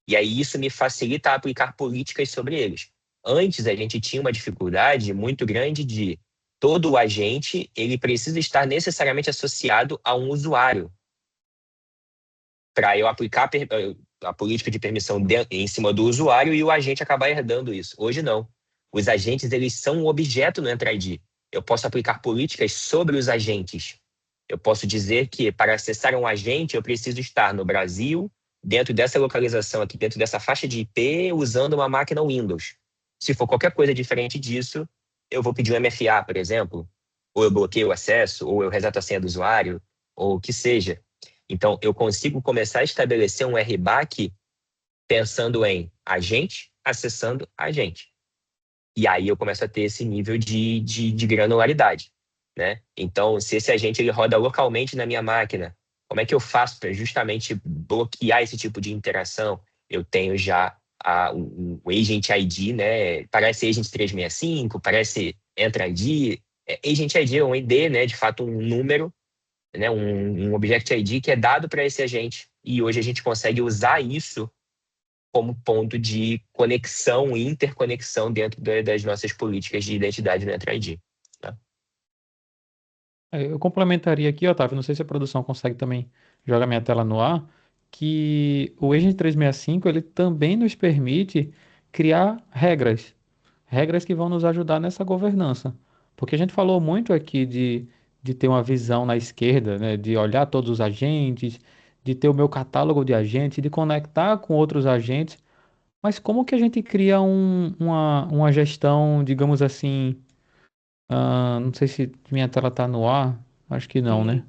E aí isso me facilita aplicar políticas sobre eles. Antes, a gente tinha uma dificuldade muito grande de todo o agente, ele precisa estar necessariamente associado a um usuário para eu aplicar a política de permissão em cima do usuário e o agente acabar herdando isso. Hoje, não. Os agentes, eles são um objeto no Entra ID. Eu posso aplicar políticas sobre os agentes. Eu posso dizer que, para acessar um agente, eu preciso estar no Brasil, dentro dessa localização aqui, dentro dessa faixa de IP, usando uma máquina Windows. Se for qualquer coisa diferente disso, eu vou pedir um MFA, por exemplo, ou eu bloqueio o acesso, ou eu reseto a senha do usuário, ou o que seja. Então, eu consigo começar a estabelecer um RBAC pensando em agente acessando agente. E aí eu começo a ter esse nível de granularidade, né? Então, se esse agente ele roda localmente na minha máquina, como é que eu faço para justamente bloquear esse tipo de interação? Eu tenho já o Agent ID, né? Parece Agent 365, parece Entra ID. Agent ID é um ID, né? De fato, um número, né? Um Object ID que é dado para esse agente. E hoje a gente consegue usar isso como ponto de conexão e interconexão dentro das nossas políticas de identidade no Entra ID. Tá? Eu complementaria aqui, Otávio, não sei se a produção consegue também jogar minha tela no ar, que o Agent 365 ele também nos permite criar regras, regras que vão nos ajudar nessa governança. Porque a gente falou muito aqui de ter uma visão na esquerda, né, de olhar todos os agentes, de ter o meu catálogo de agentes, de conectar com outros agentes, mas como que a gente cria uma gestão, digamos assim, não sei se minha tela está no ar, acho que não, né?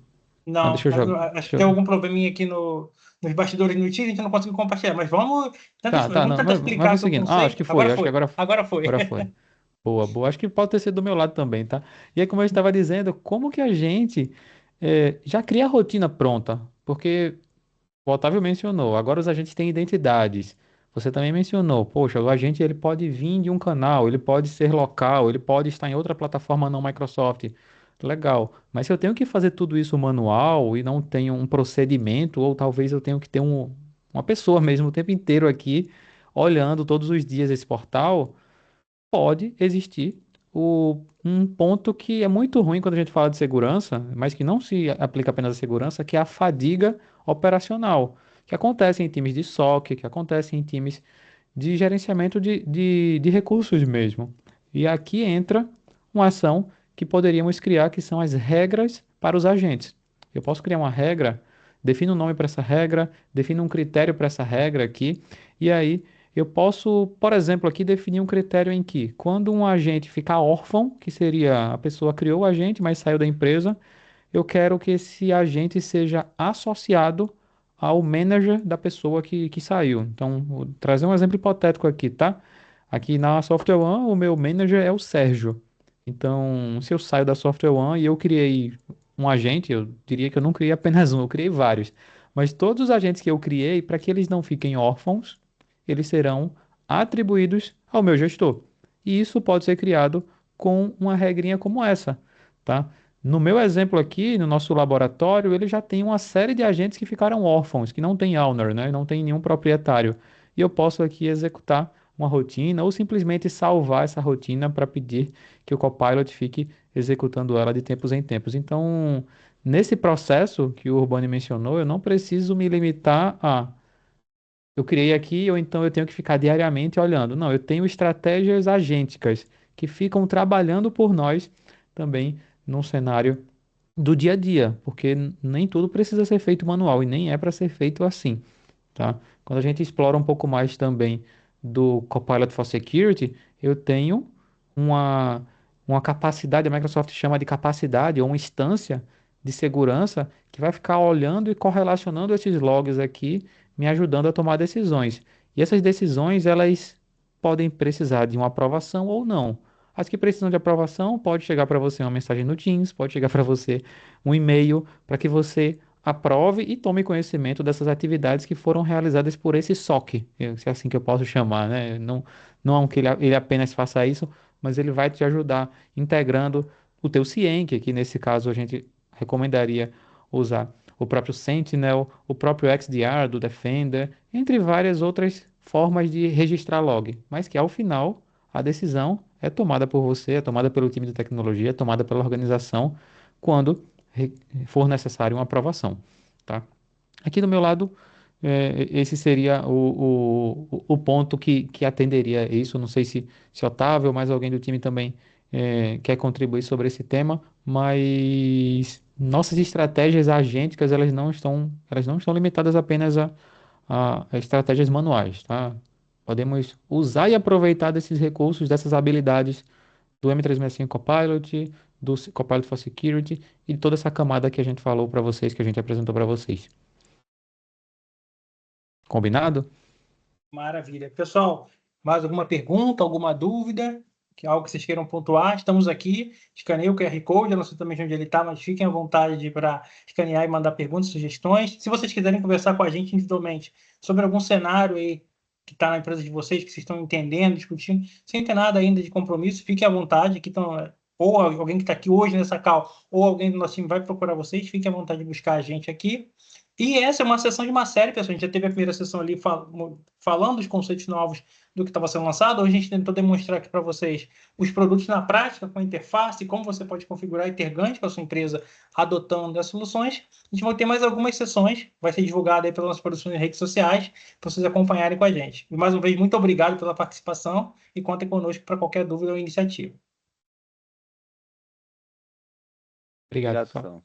Hum, Mas Não, deixa eu jogar. acho que tem algum probleminha aqui nos bastidores no Teams, a gente não conseguiu compartilhar, mas Tá, tá, vamos não, tentar mas explicar vou aqui o seguindo. Acho conceito. que foi, acho que Agora foi. agora foi. Boa, boa. Acho que pode ter sido do meu lado também, tá? E aí, como eu estava dizendo, como que a gente já cria a rotina pronta? Porque o Otávio mencionou, agora os agentes têm identidades. Você também mencionou, poxa, o agente ele pode vir de um canal, ele pode ser local, ele pode estar em outra plataforma não Microsoft. Legal. Mas se eu tenho que fazer tudo isso manual e não tenho um procedimento, ou talvez eu tenho que ter uma pessoa mesmo o tempo inteiro aqui olhando todos os dias esse portal, pode existir um ponto que é muito ruim quando a gente fala de segurança, mas que não se aplica apenas à segurança, que é a fadiga operacional, que acontece em times de SOC, que acontece em times de gerenciamento de recursos mesmo. E aqui entra uma ação que poderíamos criar, que são as regras para os agentes. Eu posso criar uma regra, defino um nome para essa regra, defino um critério para essa regra aqui, e aí eu posso, por exemplo, aqui definir um critério em que, quando um agente ficar órfão, que seria a pessoa criou o agente, mas saiu da empresa, eu quero que esse agente seja associado ao manager da pessoa que saiu. Então, vou trazer um exemplo hipotético aqui, tá? Aqui na Software One, o meu manager é o Sérgio. Então, se eu saio da Software One e eu criei um agente, eu diria que eu não criei apenas um, eu criei vários. Mas todos os agentes que eu criei, para que eles não fiquem órfãos, eles serão atribuídos ao meu gestor. E isso pode ser criado com uma regrinha como essa, tá? No meu exemplo aqui, no nosso laboratório, ele já tem uma série de agentes que ficaram órfãos, que não tem owner, né? Não tem nenhum proprietário. E eu posso aqui executar uma rotina ou simplesmente salvar essa rotina para pedir que o Copilot fique executando ela de tempos em tempos. Então, nesse processo que o Urbani mencionou, eu não preciso me limitar a eu criei aqui, ou então eu tenho que ficar diariamente olhando. Não, eu tenho estratégias agênticas que ficam trabalhando por nós também num cenário do dia a dia, porque nem tudo precisa ser feito manual e nem é para ser feito assim, tá? Quando a gente explora um pouco mais também do Copilot for Security, eu tenho uma, uma capacidade, a Microsoft chama de capacidade ou uma instância de segurança que vai ficar olhando e correlacionando esses logs aqui, me ajudando a tomar decisões. E essas decisões, elas podem precisar de uma aprovação ou não. As que precisam de aprovação, pode chegar para você uma mensagem no Teams, pode chegar para você um e-mail para que você aprove e tome conhecimento dessas atividades que foram realizadas por esse SOC, se é assim que eu posso chamar, né? Não, não é que ele apenas faça isso, mas ele vai te ajudar integrando o teu CIEM, que aqui nesse caso a gente recomendaria usar o próprio Sentinel, o próprio XDR do Defender, entre várias outras formas de registrar log, mas que ao final a decisão é tomada por você, é tomada pelo time de tecnologia, é tomada pela organização quando for necessário uma aprovação, tá? Aqui do meu lado, esse seria o ponto que atenderia isso. Não sei se Otávio ou mais alguém do time também quer contribuir sobre esse tema, mas nossas estratégias agênticas elas não estão limitadas apenas a estratégias manuais, tá? Podemos usar e aproveitar desses recursos, dessas habilidades do M365 Copilot, do Copilot for Security e toda essa camada que a gente falou para vocês, que a gente apresentou para vocês. Combinado? Maravilha. Pessoal, mais alguma pergunta, alguma dúvida? Que é algo que vocês queiram pontuar? Estamos aqui. Escaneie o QR Code. Eu não sei também onde ele está, mas fiquem à vontade para escanear e mandar perguntas, sugestões. Se vocês quiserem conversar com a gente individualmente sobre algum cenário aí que está na empresa de vocês, que vocês estão entendendo, discutindo, sem ter nada ainda de compromisso, fiquem à vontade. Aqui estão, ou alguém que está aqui hoje nessa call, ou alguém do nosso time vai procurar vocês. Fiquem à vontade de buscar a gente aqui. E essa é uma sessão de uma série, pessoal. A gente já teve a primeira sessão ali falando os conceitos novos do que estava sendo lançado. Hoje a gente tentou demonstrar aqui para vocês os produtos na prática, com a interface, como você pode configurar e ter ganhos para a sua empresa adotando as soluções. A gente vai ter mais algumas sessões, vai ser divulgada aí pelas nossas produções em redes sociais, para vocês acompanharem com a gente. E mais uma vez, muito obrigado pela participação e contem conosco para qualquer dúvida ou iniciativa. Obrigado, Obrigado, pessoal. pessoal.